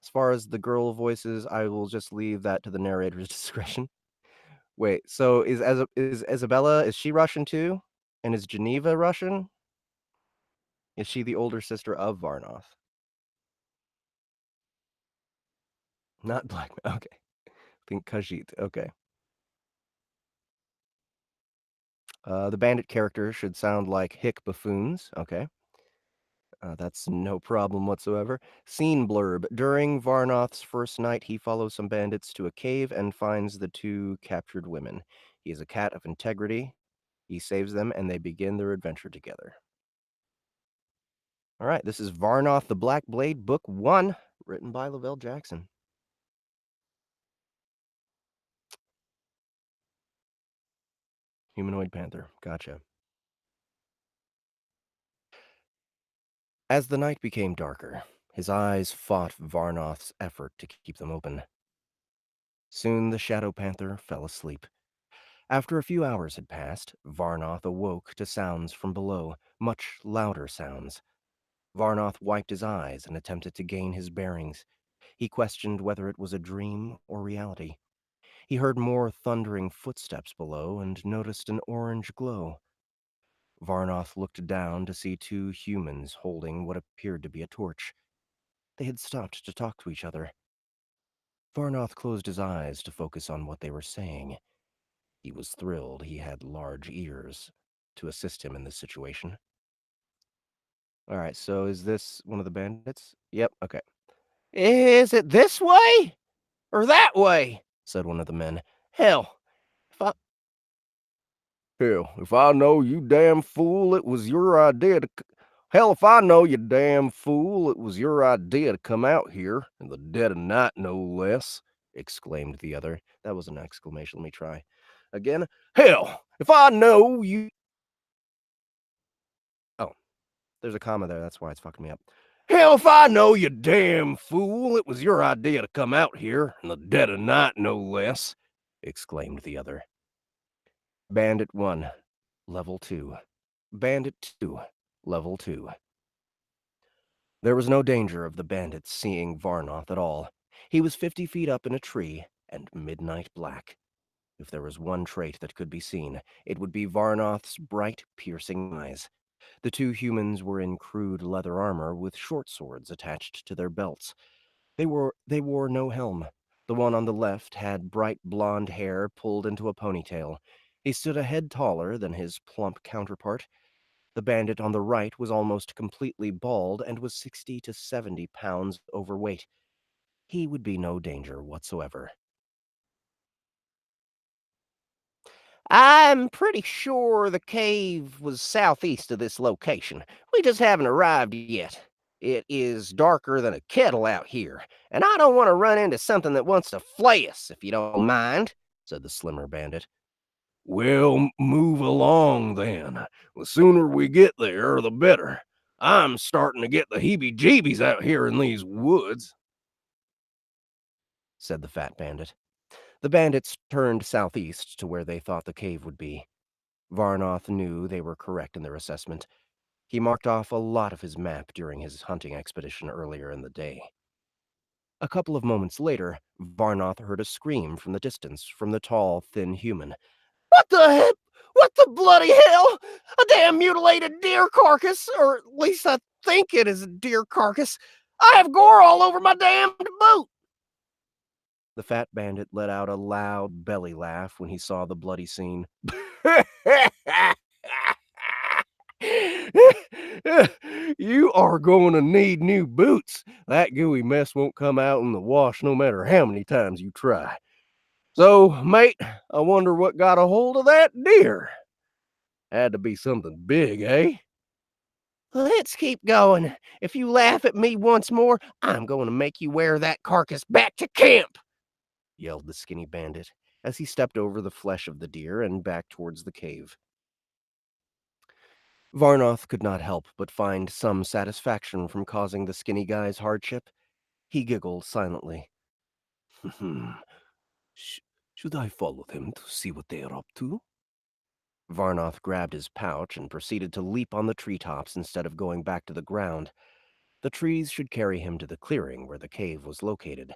As far as the girl voices, I will just leave that to the narrator's discretion. Wait, so is Isabella, is she Russian too? And is Geneva Russian? Is she the older sister of Varnoth? Not black. Okay. I think Khajiit. Okay. The bandit character should sound like hick buffoons. Okay. That's no problem whatsoever. Scene blurb. During Varnoth's first night, he follows some bandits to a cave and finds the 2 captured women. He is a cat of integrity. He saves them, and they begin their adventure together. All right, this is Varnoth the Black Blade, Book 1, written by Lavelle Jackson. Humanoid Panther. Gotcha. As the night became darker, his eyes fought Varnoth's effort to keep them open. Soon the Shadow Panther fell asleep. After a few hours had passed, Varnoth awoke to sounds from below, much louder sounds. Varnoth wiped his eyes and attempted to gain his bearings. He questioned whether it was a dream or reality. He heard more thundering footsteps below and noticed an orange glow. Varnoth looked down to see 2 humans holding what appeared to be a torch. They had stopped to talk to each other. Varnoth closed his eyes to focus on what they were saying. He was thrilled he had large ears to assist him in this situation. All right, so is this one of the bandits? Yep, okay. Is it this way or that way? Said one of the men. Hell, if I know, you damn fool, it was your idea to... Hell, if I know, you damn fool, it was your idea to come out here, in the dead of night, no less, exclaimed the other. That was an exclamation. Let me try. Again. Hell, if I know you... Oh, there's a comma there. That's why it's fucking me up. Hell, if I know, you damn fool, it was your idea to come out here, in the dead of night, no less, exclaimed the other. Bandit 1, Level 2. Bandit 2, Level 2. There was no danger of the bandits seeing Varnoth at all. He was 50 feet up in a tree, and midnight black. If there was one trait that could be seen, it would be Varnoth's bright, piercing eyes. The 2 humans were in crude leather armor with short swords attached to their belts. They wore no helm. The one on the left had bright blonde hair pulled into a ponytail. He stood a head taller than his plump counterpart. The bandit on the right was almost completely bald and was 60 to 70 pounds overweight. He would be no danger whatsoever. I'm pretty sure the cave was southeast of this location. We just haven't arrived yet. It is darker than a kettle out here, and I don't want to run into something that wants to flay us, if you don't mind, said the slimmer bandit. Well, move along then. The sooner we get there, the better. I'm starting to get the heebie-jeebies out here in these woods, said the fat bandit. The bandits turned southeast to where they thought the cave would be. Varnoth knew they were correct in their assessment. He marked off a lot of his map during his hunting expedition earlier in the day. A couple of moments later, Varnoth heard a scream from the distance from the tall, thin human. What the heck? What the bloody hell? A damn mutilated deer carcass, or at least I think it is a deer carcass. I have gore all over my damned boot. The fat bandit let out a loud belly laugh when he saw the bloody scene. You are going to need new boots. That gooey mess won't come out in the wash no matter how many times you try. So, mate, I wonder what got a hold of that deer. Had to be something big, eh? Let's keep going. If you laugh at me once more, I'm going to make you wear that carcass back to camp, yelled the skinny bandit as he stepped over the flesh of the deer and back towards the cave. Varnoth could not help but find some satisfaction from causing the skinny guy's hardship. He giggled silently. Should I follow them to see what they are up to? Varnoth grabbed his pouch and proceeded to leap on the treetops instead of going back to the ground. The trees should carry him to the clearing where the cave was located.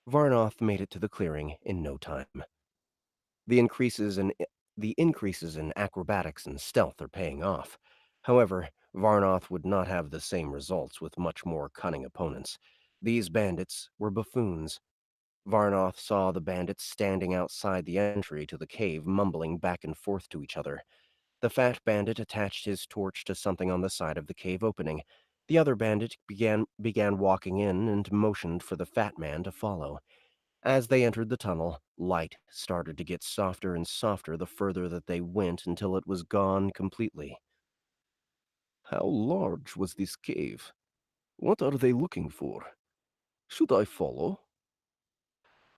Varnoth made it to the clearing in no time. The increases in acrobatics and stealth are paying off. However, Varnoth would not have the same results with much more cunning opponents. These bandits were buffoons. Varnoth saw the bandits standing outside the entry to the cave, mumbling back and forth to each other. The fat bandit attached his torch to something on the side of the cave opening. The other bandit began walking in and motioned for the fat man to follow. As they entered the tunnel, light started to get softer and softer the further that they went until it was gone completely. How large was this cave? What are they looking for? Should I follow?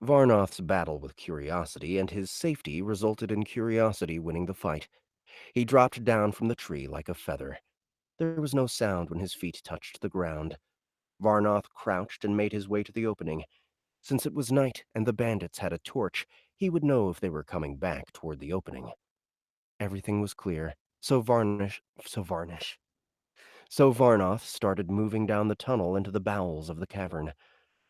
Varnoth's battle with curiosity and his safety resulted in curiosity winning the fight. He dropped down from the tree like a feather. There was no sound when his feet touched the ground. Varnoth crouched and made his way to the opening. Since it was night and the bandits had a torch, he would know if they were coming back toward the opening. Everything was clear, so Varnoth started moving down the tunnel into the bowels of the cavern.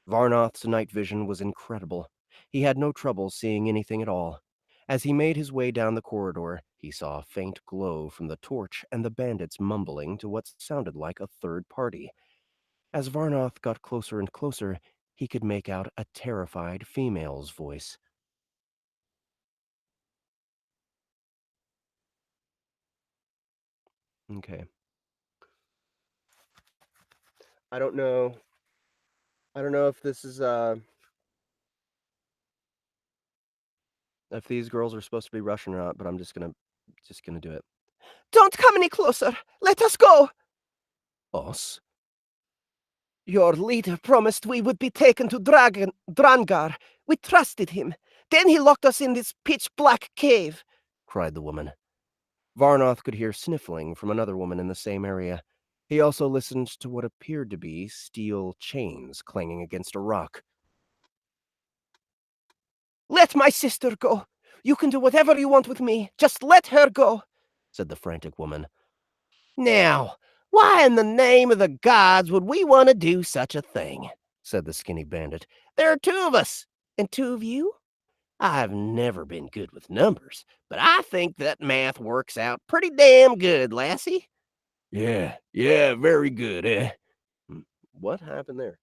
Varnoth's night vision was incredible. He had no trouble seeing anything at all. As he made his way down the corridor, he saw a faint glow from the torch and the bandits mumbling to what sounded like a third party. As Varnoth got closer and closer, he could make out a terrified female's voice. Okay. I don't know if this is if these girls are supposed to be Russian or not, but I'm just gonna do it. Don't come any closer. Let us go. Us? Your leader promised we would be taken to Drangar. We trusted him. Then he locked us in this pitch-black cave, cried the woman. Varnoth could hear sniffling from another woman in the same area. He also listened to what appeared to be steel chains clanging against a rock. Let my sister go. You can do whatever you want with me. Just let her go, said the frantic woman. Now, why in the name of the gods would we want to do such a thing? Said the skinny bandit. There are two of us, and two of you? I've never been good with numbers, but I think that math works out pretty damn good, lassie. Yeah, very good, eh? What happened there?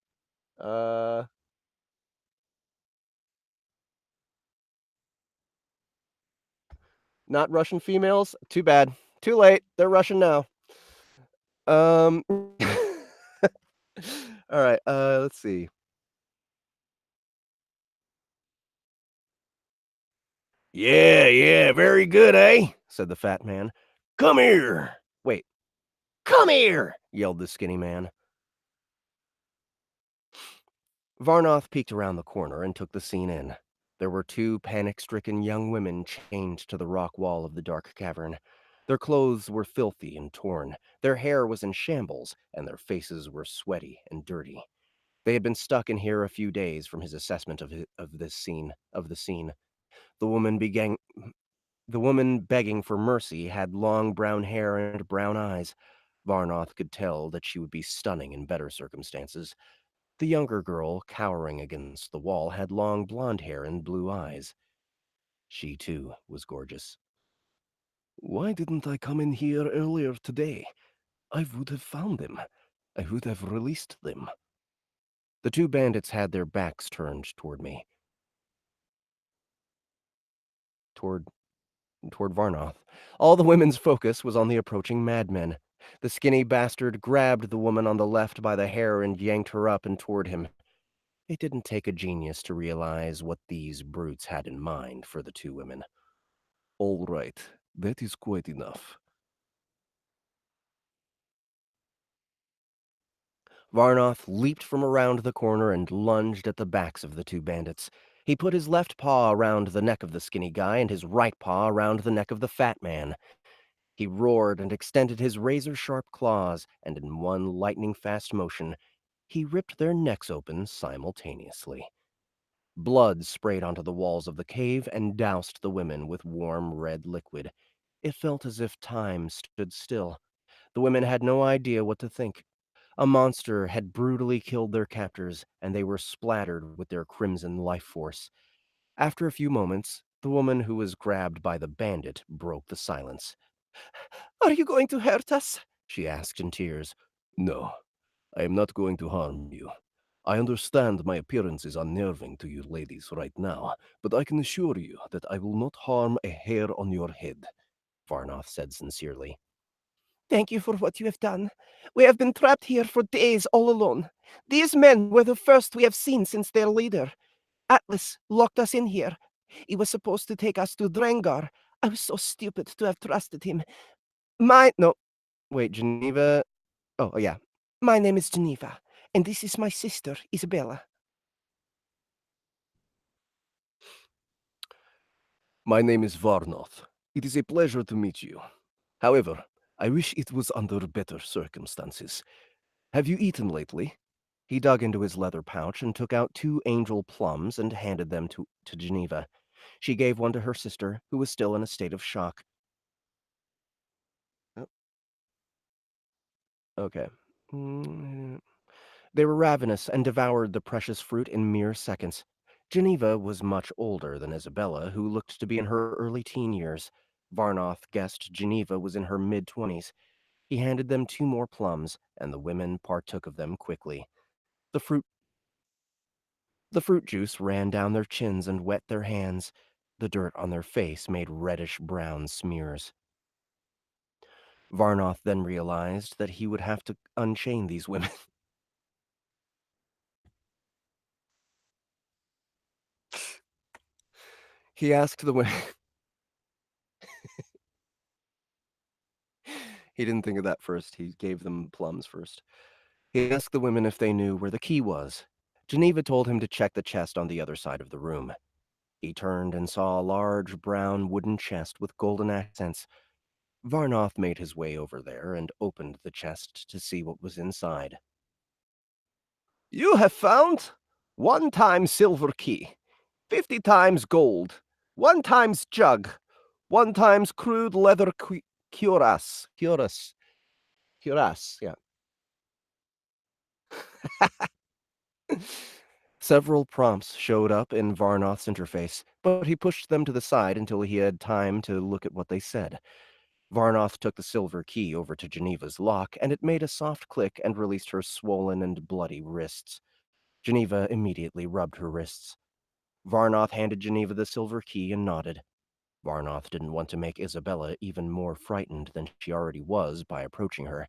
Not Russian females? Too bad. Too late. They're Russian now. All right, let's see. Yeah, very good, eh? Said the fat man. Come here. Wait. Come here, yelled the skinny man. Varnoth peeked around the corner and took the scene in. There were two panic-stricken young women chained to the rock wall of the dark cavern. Their clothes were filthy and torn, their hair was in shambles, and their faces were sweaty and dirty. They had been stuck in here a few days from his assessment of the scene. The woman begging for mercy had long brown hair and brown eyes. Varnoth could tell that she would be stunning in better circumstances. The younger girl, cowering against the wall, had long blonde hair and blue eyes. She, too, was gorgeous. Why didn't I come in here earlier today? I would have found them. I would have released them. The two bandits had their backs turned toward me. Toward Varnoth. All the women's focus was on the approaching madmen. The skinny bastard grabbed the woman on the left by the hair and yanked her up and toward him. It didn't take a genius to realize what these brutes had in mind for the two women. All right, that is quite enough. Varnoth leaped from around the corner and lunged at the backs of the two bandits. He put his left paw around the neck of the skinny guy and his right paw around the neck of the fat man. He roared and extended his razor-sharp claws, and in one lightning-fast motion, he ripped their necks open simultaneously. Blood sprayed onto the walls of the cave and doused the women with warm red liquid. It felt as if time stood still. The women had no idea what to think. A monster had brutally killed their captors, and they were splattered with their crimson life force. After a few moments, the woman who was grabbed by the bandit broke the silence. "Are you going to hurt us?" she asked in tears. No, I am not going to harm you. I understand my appearance is unnerving to you ladies right now, but I can assure you that I will not harm a hair on your head, Varnoth said sincerely. "Thank you for what you have done. We have been trapped here for days all alone. These men were the first we have seen since their leader. Atlas locked us in here. He was supposed to take us to Drengar. I was so stupid to have trusted him. Geneva. Oh, yeah. My name is Geneva, and this is my sister, Isabella." My name is Varnoth. It is a pleasure to meet you. However, I wish it was under better circumstances. Have you eaten lately? He dug into his leather pouch and took out 2 angel plums and handed them to Geneva. She gave one to her sister, who was still in a state of shock. Oh. Okay. They were ravenous and devoured the precious fruit in mere seconds. Geneva was much older than Isabella, who looked to be in her early teen years. Varnoth guessed Geneva was in her mid-20s. He handed them 2 more plums, and the women partook of them quickly. The fruit juice ran down their chins and wet their hands. The dirt on their face made reddish-brown smears. Varnoth then realized that he would have to unchain these women. He asked the women... He didn't think of that first. He gave them plums first. He asked the women if they knew where the key was. Geneva told him to check the chest on the other side of the room. He turned and saw a large brown wooden chest with golden accents. Varnoth made his way over there and opened the chest to see what was inside. "You have found 1 times silver key, 50 times gold, 1 times jug, 1 times crude leather cuirass." Cuirass, yeah. Several prompts showed up in Varnoth's interface, but he pushed them to the side until he had time to look at what they said. Varnoth took the silver key over to Geneva's lock, and it made a soft click and released her swollen and bloody wrists. Geneva immediately rubbed her wrists. Varnoth handed Geneva the silver key and nodded. Varnoth didn't want to make Isabella even more frightened than she already was by approaching her.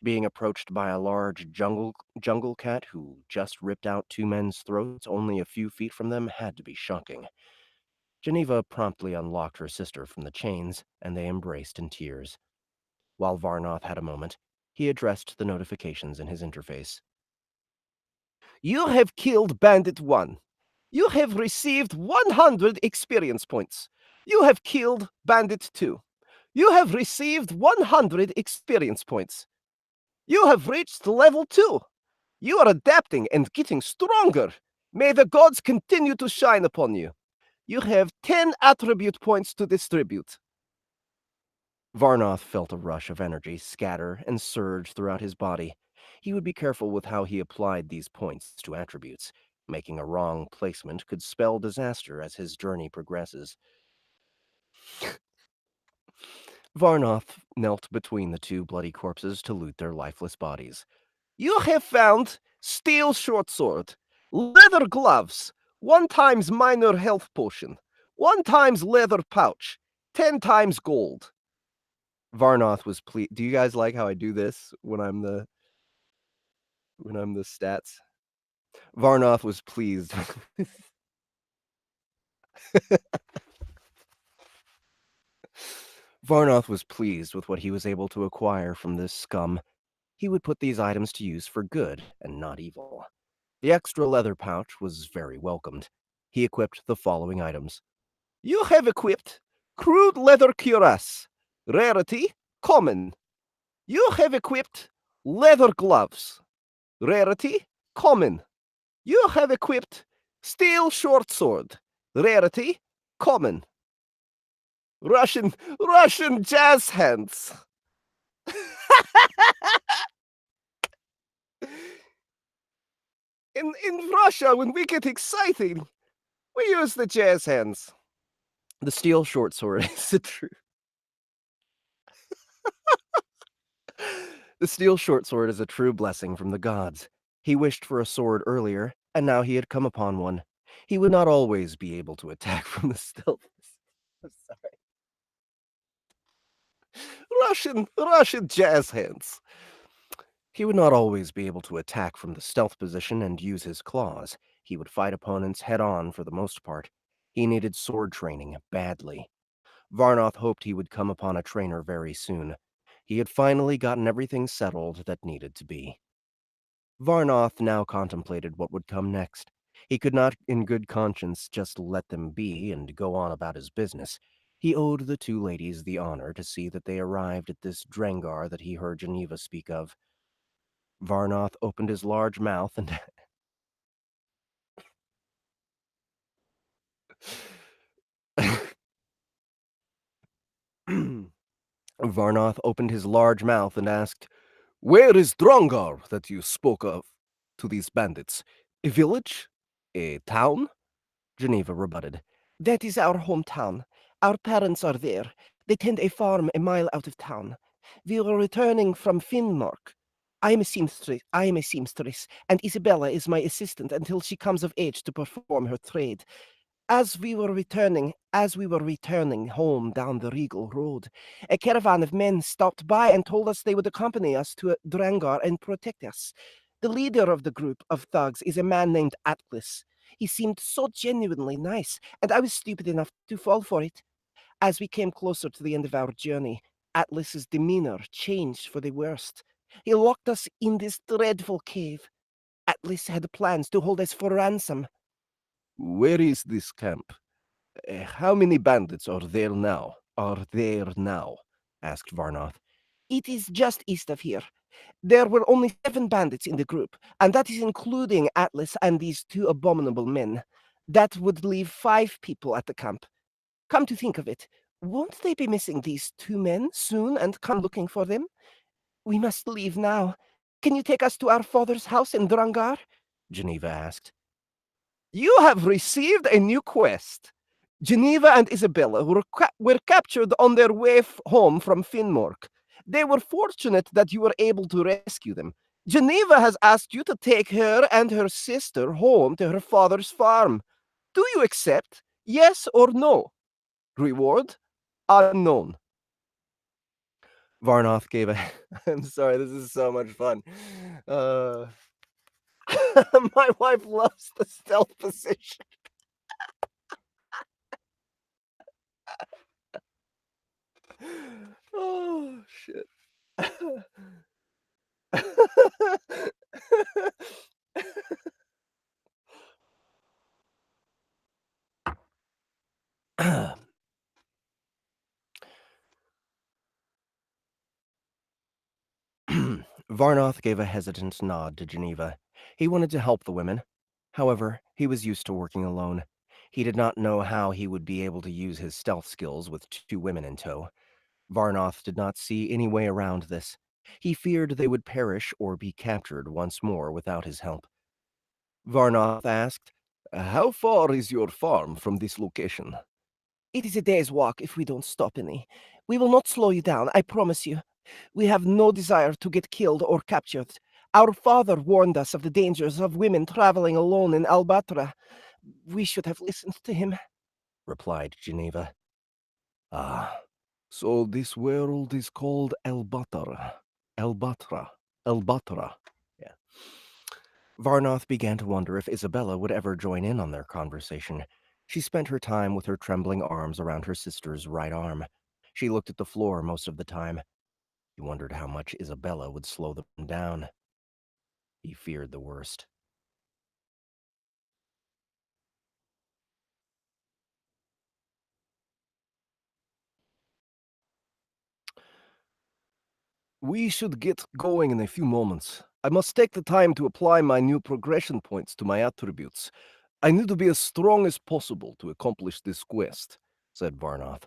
Being approached by a large jungle cat who just ripped out two men's throats only a few feet from them had to be shocking. Geneva promptly unlocked her sister from the chains, and they embraced in tears. While Varnoth had a moment, he addressed the notifications in his interface. You have killed Bandit 1. You have received 100 experience points. You have killed Bandit 2. You have received 100 experience points. You have reached level 2. You are adapting and getting stronger. May the gods continue to shine upon you. You have 10 attribute points to distribute. Varnoth felt a rush of energy scatter and surge throughout his body. He would be careful with how he applied these points to attributes. Making a wrong placement could spell disaster as his journey progresses. Varnoth knelt between the two bloody corpses to loot their lifeless bodies. You have found steel short sword, leather gloves, 1 times minor health potion, 1 times leather pouch, 10 times gold. Varnoth was pleased. Do you guys like how I do this when I'm the stats? Varnoth was pleased. Varnoth was pleased with what he was able to acquire from this scum. He would put these items to use for good and not evil. The extra leather pouch was very welcomed. He equipped the following items. You have equipped crude leather cuirass, rarity, common. You have equipped leather gloves, rarity, common. You have equipped steel short sword, rarity, common. Russian jazz hands. In Russia, when we get excited, we use the jazz hands. The steel short sword is a true. The steel short sword is a true blessing from the gods. He wished for a sword earlier, and now he had come upon one. He would not always be able to attack from the stealth. I'm sorry. Russian jazz hands. He would not always be able to attack from the stealth position and use his claws. He would fight opponents head-on for the most part. He needed sword training badly. Varnoth hoped he would come upon a trainer very soon. He had finally gotten everything settled that needed to be. Varnoth now contemplated what would come next. He could not in good conscience just let them be and go on about his business. He owed the two ladies the honor to see that they arrived at this Drengar that he heard Geneva speak of. Varnoth opened his large mouth and Varnoth opened his large mouth and asked, Where is Drongar that you spoke of to these bandits? A village? A town? Geneva rebutted. That is our hometown. Our parents are there. They tend a farm a mile out of town. We were returning from Finnmark. I am a seamstress, and Isabella is my assistant until she comes of age to perform her trade. As we were returning home down the Regal Road, a caravan of men stopped by and told us they would accompany us to Drangar and protect us. The leader of the group of thugs is a man named Atlas. He seemed so genuinely nice, and I was stupid enough to fall for it. As we came closer to the end of our journey, Atlas's demeanor changed for the worst. He locked us in this dreadful cave. Atlas had plans to hold us for ransom. Where is this camp? How many bandits are there now? Asked Varnoth. It is just east of here. There were only 7 bandits in the group, and that is including Atlas and these 2 abominable men. That would leave 5 people at the camp. Come to think of it, won't they be missing these 2 men soon and come looking for them? We must leave now. Can you take us to our father's house in Drangar? Geneva asked. You have received a new quest. Geneva and Isabella were captured on their way home from Finnmark. They were fortunate that you were able to rescue them. Geneva has asked you to take her and her sister home to her father's farm. Do you accept? Yes or no? Reward? Unknown. Varnoth gave a. I'm sorry, this is so much fun. My wife loves the stealth position. Oh, shit. Varnoth gave a hesitant nod to Geneva. He wanted to help the women. However, he was used to working alone. He did not know how he would be able to use his stealth skills with two women in tow. Varnoth did not see any way around this. He feared they would perish or be captured once more without his help. Varnoth asked, "How far is your farm from this location?" It is a day's walk if we don't stop any. We will not slow you down, I promise you. We have no desire to get killed or captured. Our father warned us of the dangers of women traveling alone in Albatra. We should have listened to him, replied Geneva. Ah, so this world is called Elbatra. Elbatra. Yeah. Varnoth began to wonder if Isabella would ever join in on their conversation. She spent her time with her trembling arms around her sister's right arm. She looked at the floor most of the time. He wondered how much Isabella would slow them down. He feared the worst. We should get going in a few moments. I must take the time to apply my new progression points to my attributes. I need to be as strong as possible to accomplish this quest, said Varnoth.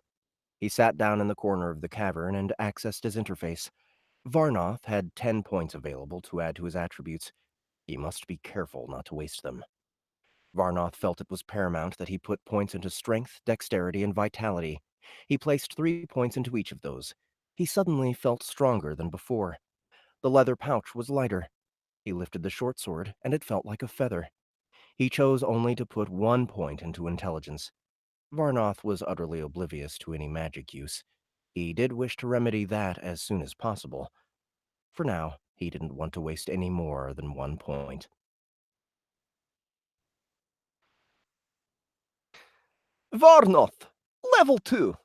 He sat down in the corner of the cavern and accessed his interface. Varnoth had 10 points available to add to his attributes. He must be careful not to waste them. Varnoth felt it was paramount that he put points into strength, dexterity, and vitality. He placed 3 points into each of those. He suddenly felt stronger than before. The leather pouch was lighter. He lifted the short sword, and it felt like a feather. He chose only to put 1 point into intelligence. Varnoth was utterly oblivious to any magic use. He did wish to remedy that as soon as possible. For now, he didn't want to waste any more than 1 point. Varnoth, level 2.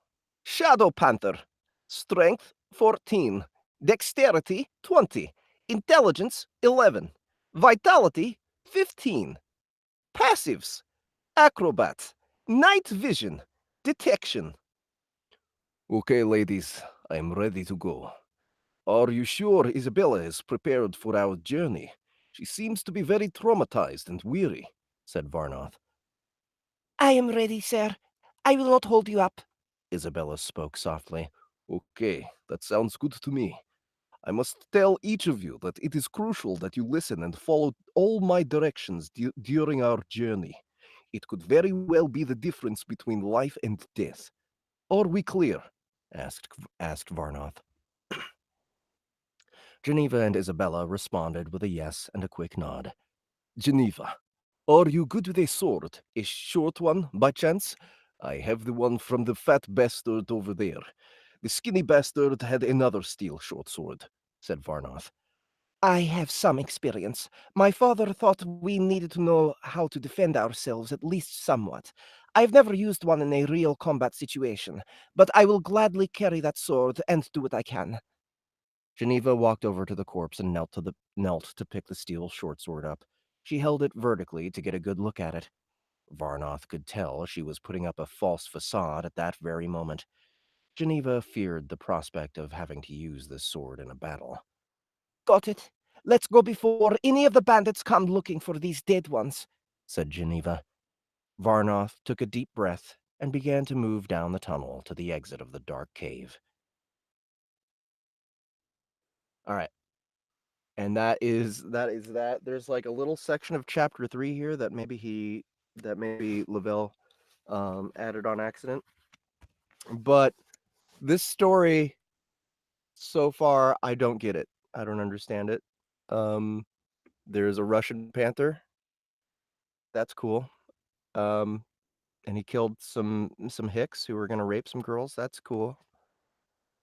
Shadow Panther. Strength 14. Dexterity 20. Intelligence 11. Vitality 15. Passives: Acrobat, Night Vision, Detection. Okay, ladies, I'm ready to go. Are you sure Isabella is prepared for our journey? She seems to be very traumatized and weary, said Varnoth. I am ready, sir. I will not hold you up. Isabella spoke softly. Okay, that sounds good to me. I must tell each of you that it is crucial that you listen and follow all my directions during our journey. It could very well be the difference between life and death. Are we clear? asked Varnoth. Geneva and Isabella responded with a yes and a quick nod. Geneva, are you good with a sword? A short one, by chance? I have the one from the fat bastard over there. The skinny bastard had another steel short sword, said Varnoth. I have some experience. My father thought we needed to know how to defend ourselves at least somewhat. I've never used one in a real combat situation, but I will gladly carry that sword and do what I can. Geneva walked over to the corpse and knelt to pick the steel short sword up. She held it vertically to get a good look at it. Varnoth could tell she was putting up a false facade at that very moment. Geneva feared the prospect of having to use this sword in a battle. Got it. Let's go before any of the bandits come looking for these dead ones, said Geneva. Varnoth took a deep breath and began to move down the tunnel to the exit of the dark cave. All right. And that. There's like a little section of chapter 3 here that maybe Lavelle added on accident. But this story so far, I don't get it. I don't understand it. There's a Russian panther. That's cool. and he killed some hicks who were gonna rape some girls. That's cool.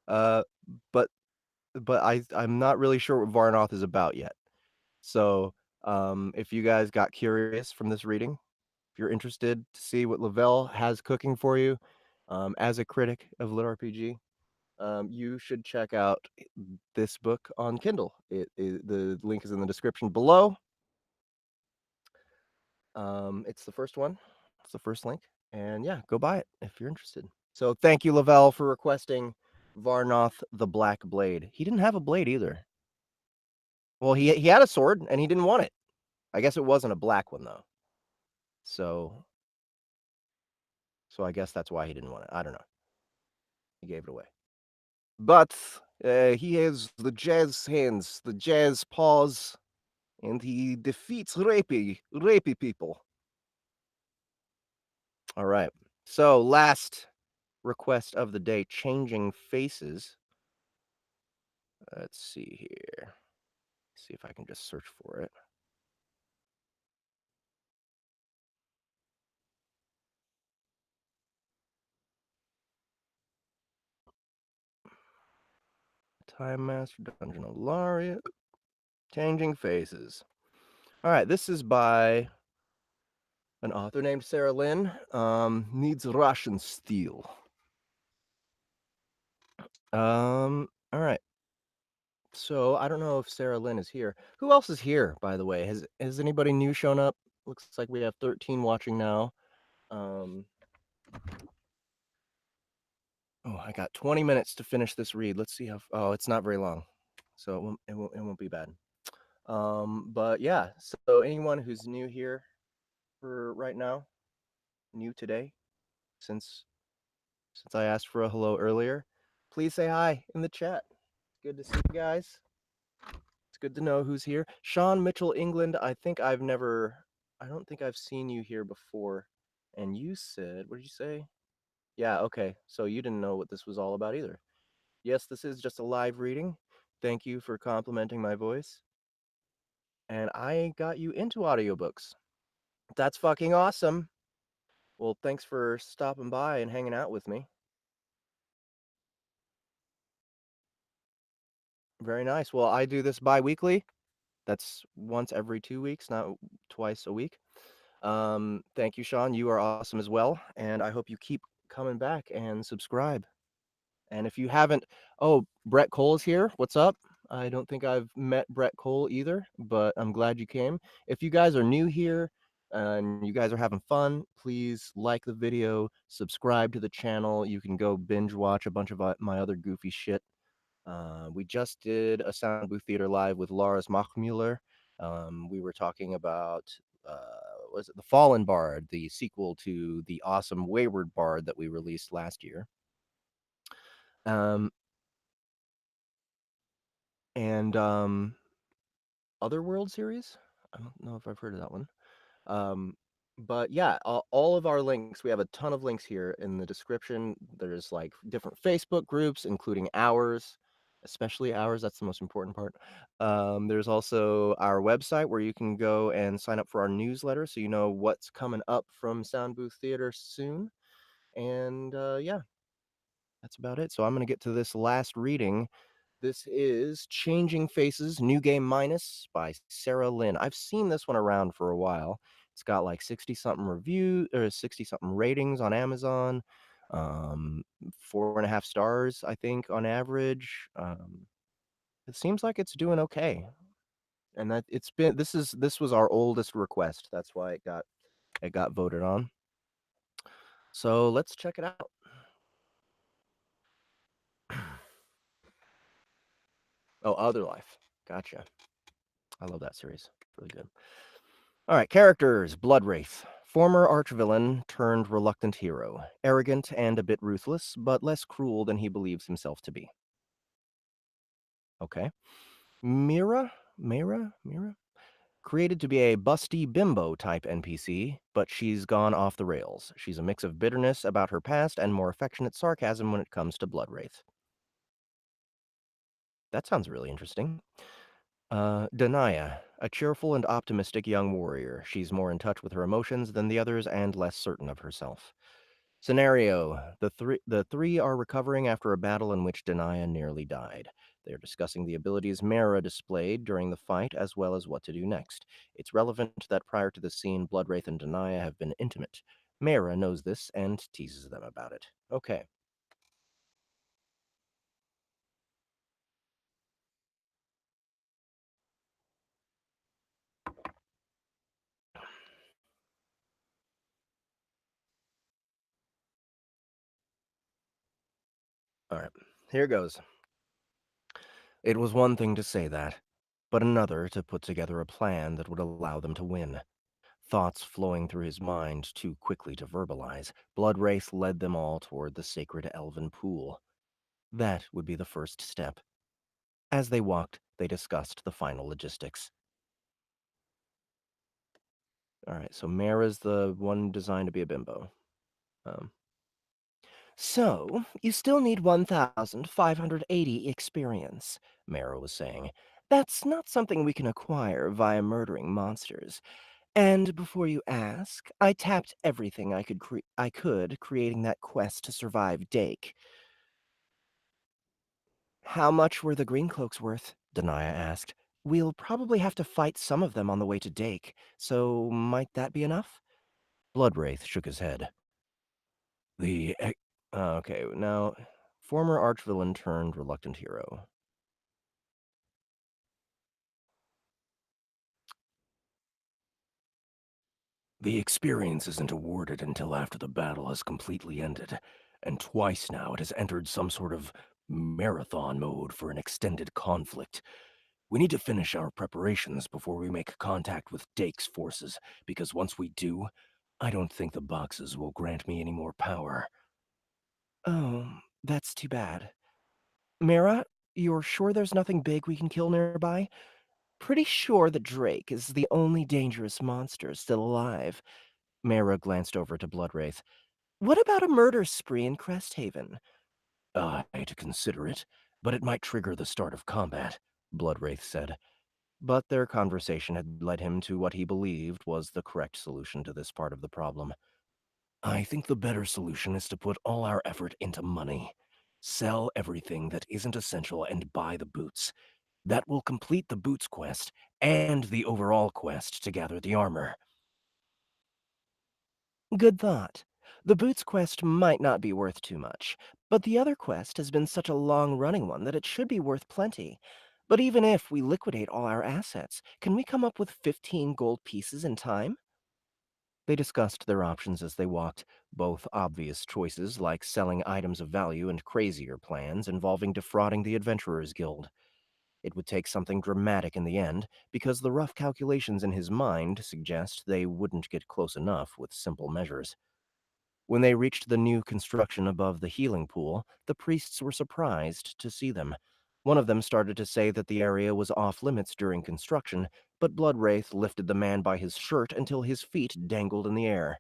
Uh, but I'm not really sure what Varnoth is about yet. So, if you guys got curious from this reading, if you're interested to see what Lavelle has cooking for you, as a critic of LitRPG, you should check out this book on Kindle. The link is in the description below. It's the first one. It's the first link. And yeah, go buy it if you're interested. So thank you, Lavelle, for requesting Varnoth the Black Blade. He didn't have a blade either. Well, he had a sword and he didn't want it. I guess it wasn't a black one though. So I guess that's why he didn't want it. I don't know. He gave it away. But he has the jazz hands, the jazz paws, and he defeats rapey people. All right. So last request of the day, changing faces. Let's see here. See if I can just search for it. Time Master, Dungeon of Laureate, Changing Faces. All right, this is by an author named Sarah Lynn. Needs Russian steel. All right. So I don't know if Sarah Lynn is here. Who else is here, by the way? Has anybody new shown up? Looks like we have 13 watching now. Oh, I got 20 minutes to finish this read. Let's see how. Oh, it's not very long, so it won't be bad. But yeah. So anyone who's new here for right now, new today, since I asked for a hello earlier, please say hi in the chat. It's good to see you guys. It's good to know who's here. Sean Mitchell, England. I don't think I've seen you here before. And you said, what did you say? Yeah, okay. So you didn't know what this was all about either. Yes, this is just a live reading. Thank you for complimenting my voice. And I got you into audiobooks. That's fucking awesome. Well, thanks for stopping by and hanging out with me. Very nice. Well, I do this bi-weekly. That's once every 2 weeks, not twice a week. Thank you, Sean. You are awesome as well. And I hope you keep coming back and subscribe. And if you haven't, oh, Brett Cole is here. What's up? I don't think I've met Brett Cole either, but I'm glad you came. If you guys are new here and you guys are having fun, please like the video, subscribe to the channel. You can go binge watch a bunch of my other goofy shit. We just did a Sound Booth Theater live with Lars Machmuller. We were talking about, was it The Fallen Bard, the sequel to the awesome Wayward Bard that we released last year. And Otherworld series. I don't know if I've heard of that one. But yeah, all of our links, we have a ton of links here in the description. There's like different Facebook groups, including ours, especially ours. That's the most important part. There's also our website where you can go and sign up for our newsletter so you know what's coming up from Sound Booth Theater soon. And yeah, that's about it. So I'm going to get to this last reading. This is Changing Faces, New Game Minus by Sarah Lynn. I've seen this one around for a while. It's got like 60-something reviews or 60-something ratings on Amazon. 4.5 stars, I think, on average. It seems like it's doing okay. And that this was our oldest request. That's why it got voted on. So let's check it out. Oh, Other Life. Gotcha. I love that series. Really good. All right, characters. Bloodwraith. Former archvillain turned reluctant hero. Arrogant and a bit ruthless, but less cruel than he believes himself to be. Okay. Mira? Created to be a busty bimbo type NPC, but she's gone off the rails. She's a mix of bitterness about her past and more affectionate sarcasm when it comes to Bloodwraith. That sounds really interesting. Denia, a cheerful and optimistic young warrior. She's more in touch with her emotions than the others and less certain of herself. Scenario: the three are recovering after a battle in which Denia nearly died. They are discussing the abilities Mara displayed during the fight as well as what to do next. It's relevant that prior to the scene, Bloodwraith and Denia have been intimate. Mara knows this and teases them about it. Okay. All right. Here goes. It was one thing to say that, but another to put together a plan that would allow them to win. Thoughts flowing through his mind too quickly to verbalize, Bloodwraith led them all toward the sacred elven pool. That would be the first step. As they walked, they discussed the final logistics. All right, so Mara's the one designed to be a bimbo. Um, So, you still need 1,580 experience, Mara was saying. that's not something we can acquire via murdering monsters. And before you ask, I tapped everything I could creating that quest to survive Dake. How much were the Greencloaks worth? Denia asked. We'll probably have to fight some of them on the way to Dake, so might that be enough? Bloodwraith shook his head. The. Okay, now. Former archvillain turned reluctant hero. The experience isn't awarded until after the battle has completely ended, and twice now it has entered some sort of marathon mode for an extended conflict. We need to finish our preparations before we make contact with Dake's forces, because once we do, I don't think the boxes will grant me any more power. Oh, that's too bad. Mara, you're sure there's nothing big we can kill nearby? Pretty sure that Drake is the only dangerous monster still alive. Mara glanced over to Bloodwraith. What about a murder spree in Cresthaven? To consider it, but it might trigger the start of combat, Bloodwraith said. But their conversation had led him to what he believed was the correct solution to this part of the problem. I think the better solution is to put all our effort into money. Sell everything that isn't essential and buy the boots. That will complete the boots quest and the overall quest to gather the armor. Good thought. The Boots quest might not be worth too much, but the other quest has been such a long-running one that it should be worth plenty. But even if we liquidate all our assets, can we come up with 15 gold pieces in time? They discussed their options as they walked, both obvious choices like selling items of value and crazier plans involving defrauding the Adventurers Guild. It would take something dramatic in the end, because the rough calculations in his mind suggest they wouldn't get close enough with simple measures. When they reached the new construction above the healing pool, the priests were surprised to see them. One of them started to say that the area was off limits during construction, but Bloodwraith lifted the man by his shirt until his feet dangled in the air.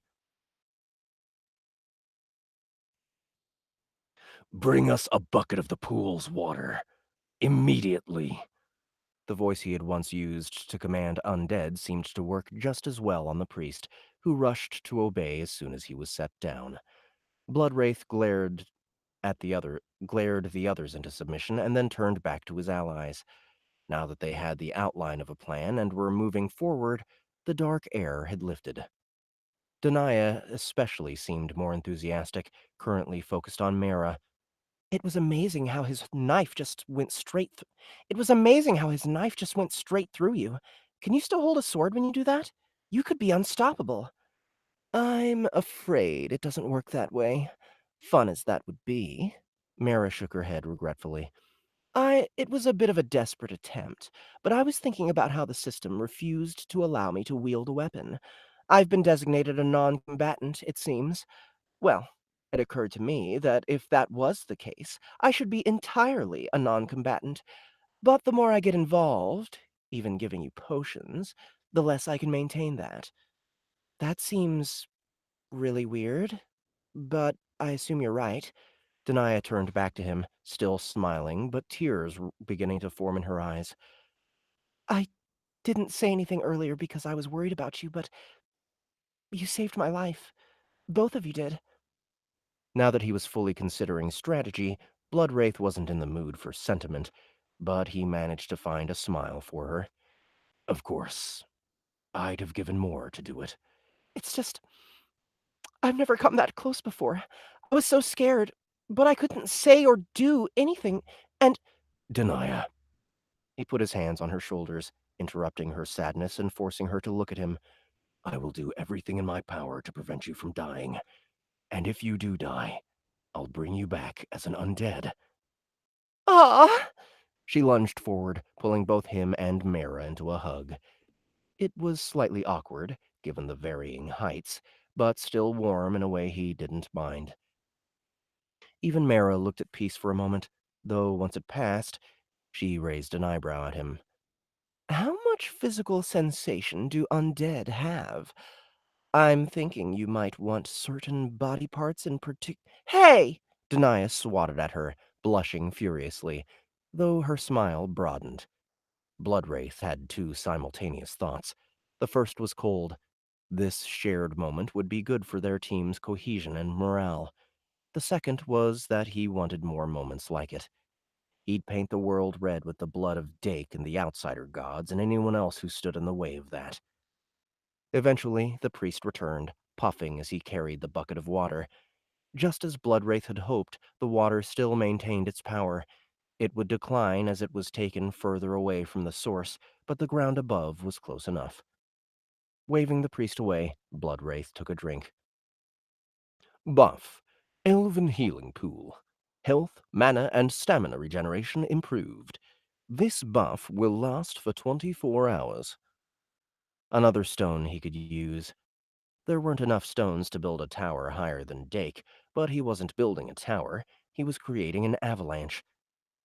Bring us a bucket of the pool's water. Immediately. The voice he had once used to command undead seemed to work just as well on the priest, who rushed to obey as soon as he was set down. Bloodwraith glared the others into submission and then turned back to his allies. Now that they had the outline of a plan and were moving forward, the dark air had lifted. Denia especially seemed more enthusiastic, currently focused on Mara. It was amazing how his knife just went straight It was amazing how his knife just went straight through you. Can you still hold a sword when you do that? You could be unstoppable. I'm afraid it doesn't work that way. Fun as that would be. Mara shook her head regretfully. It was a bit of a desperate attempt, but I was thinking about how the system refused to allow me to wield a weapon. I've been designated a non-combatant, it seems. Well, it occurred to me that if that was the case, I should be entirely a non-combatant. But the more I get involved, even giving you potions, the less I can maintain that. That seems really weird, but I assume you're right. Denia turned back to him, still smiling, but tears were beginning to form in her eyes. I didn't say anything earlier because I was worried about you, but you saved my life. Both of you did. Now that he was fully considering strategy, Bloodwraith wasn't in the mood for sentiment, but he managed to find a smile for her. Of course, I'd have given more to do it. It's just, I've never come that close before. I was so scared, but I couldn't say or do anything, and Denia. He put his hands on her shoulders, interrupting her sadness and forcing her to look at him. I will do everything in my power to prevent you from dying. And if you do die, I'll bring you back as an undead. ah! She lunged forward, pulling both him and Mara into a hug. It was slightly awkward, given the varying heights, but still warm in a way he didn't mind. Even Mara looked at peace for a moment, though once it passed, she raised an eyebrow at him. How much physical sensation do undead have? I'm thinking you might want certain body parts in particular. Hey! Denia swatted at her, blushing furiously, though her smile broadened. Bloodwraith had two simultaneous thoughts. The first was cold. This shared moment would be good for their team's cohesion and morale. The second was that he wanted more moments like it. He'd paint the world red with the blood of Dake and the outsider gods and anyone else who stood in the way of that. Eventually, the priest returned, puffing as he carried the bucket of water. Just as Bloodwraith had hoped, the water still maintained its power. It would decline as it was taken further away from the source, but the ground above was close enough. Waving the priest away, Bloodwraith took a drink. Buff. Elven Healing Pool. Health, mana, and stamina regeneration improved. This buff will last for 24 hours. Another stone he could use. There weren't enough stones to build a tower higher than Dake, but he wasn't building a tower. He was creating an avalanche.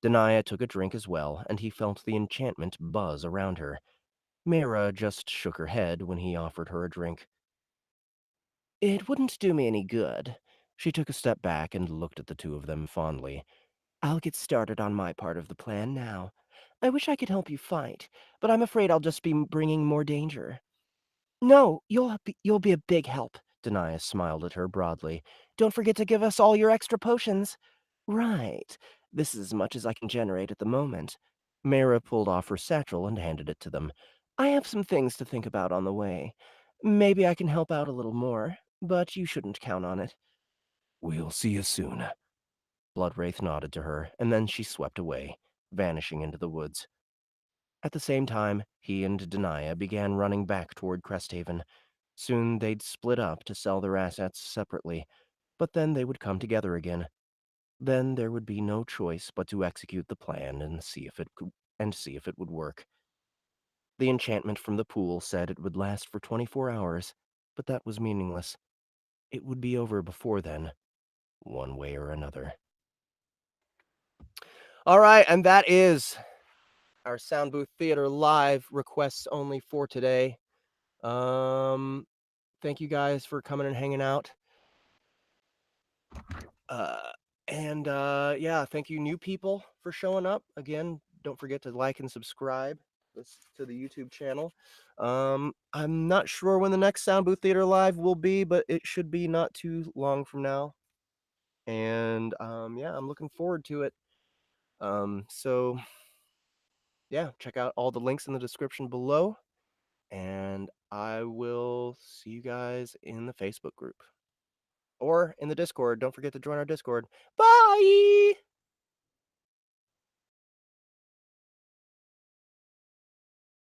Denia took a drink as well, and he felt the enchantment buzz around her. Mira just shook her head when he offered her a drink. It wouldn't do me any good. She took a step back and looked at the two of them fondly. I'll get started on my part of the plan now. I wish I could help you fight, but I'm afraid I'll just be bringing more danger. No, you'll be a big help. Denia smiled at her broadly. Don't forget to give us all your extra potions. Right. This is as much as I can generate at the moment. Mira pulled off her satchel and handed it to them. I have some things to think about on the way. Maybe I can help out a little more, but you shouldn't count on it. We'll see you soon. Bloodwraith nodded to her, and then she swept away, vanishing into the woods. At the same time, he and Denia began running back toward Cresthaven. Soon they'd split up to sell their assets separately, but then they would come together again. Then there would be no choice but to execute the plan and see if it would work. The enchantment from the pool said it would last for 24 hours, but that was meaningless. It would be over before then, one way or another. All right, and that is our Sound Booth Theater Live requests only for today. Thank you guys for coming and hanging out. Yeah, thank you new people for showing up. Again, don't forget to like and subscribe to the YouTube channel. I'm not sure when the next Sound Booth Theater Live will be, but it should be not too long from now. And yeah, I'm looking forward to it. So yeah, check out all the links in the description below. And I will see you guys in the Facebook group or in the Discord. Don't forget to join our Discord. Bye!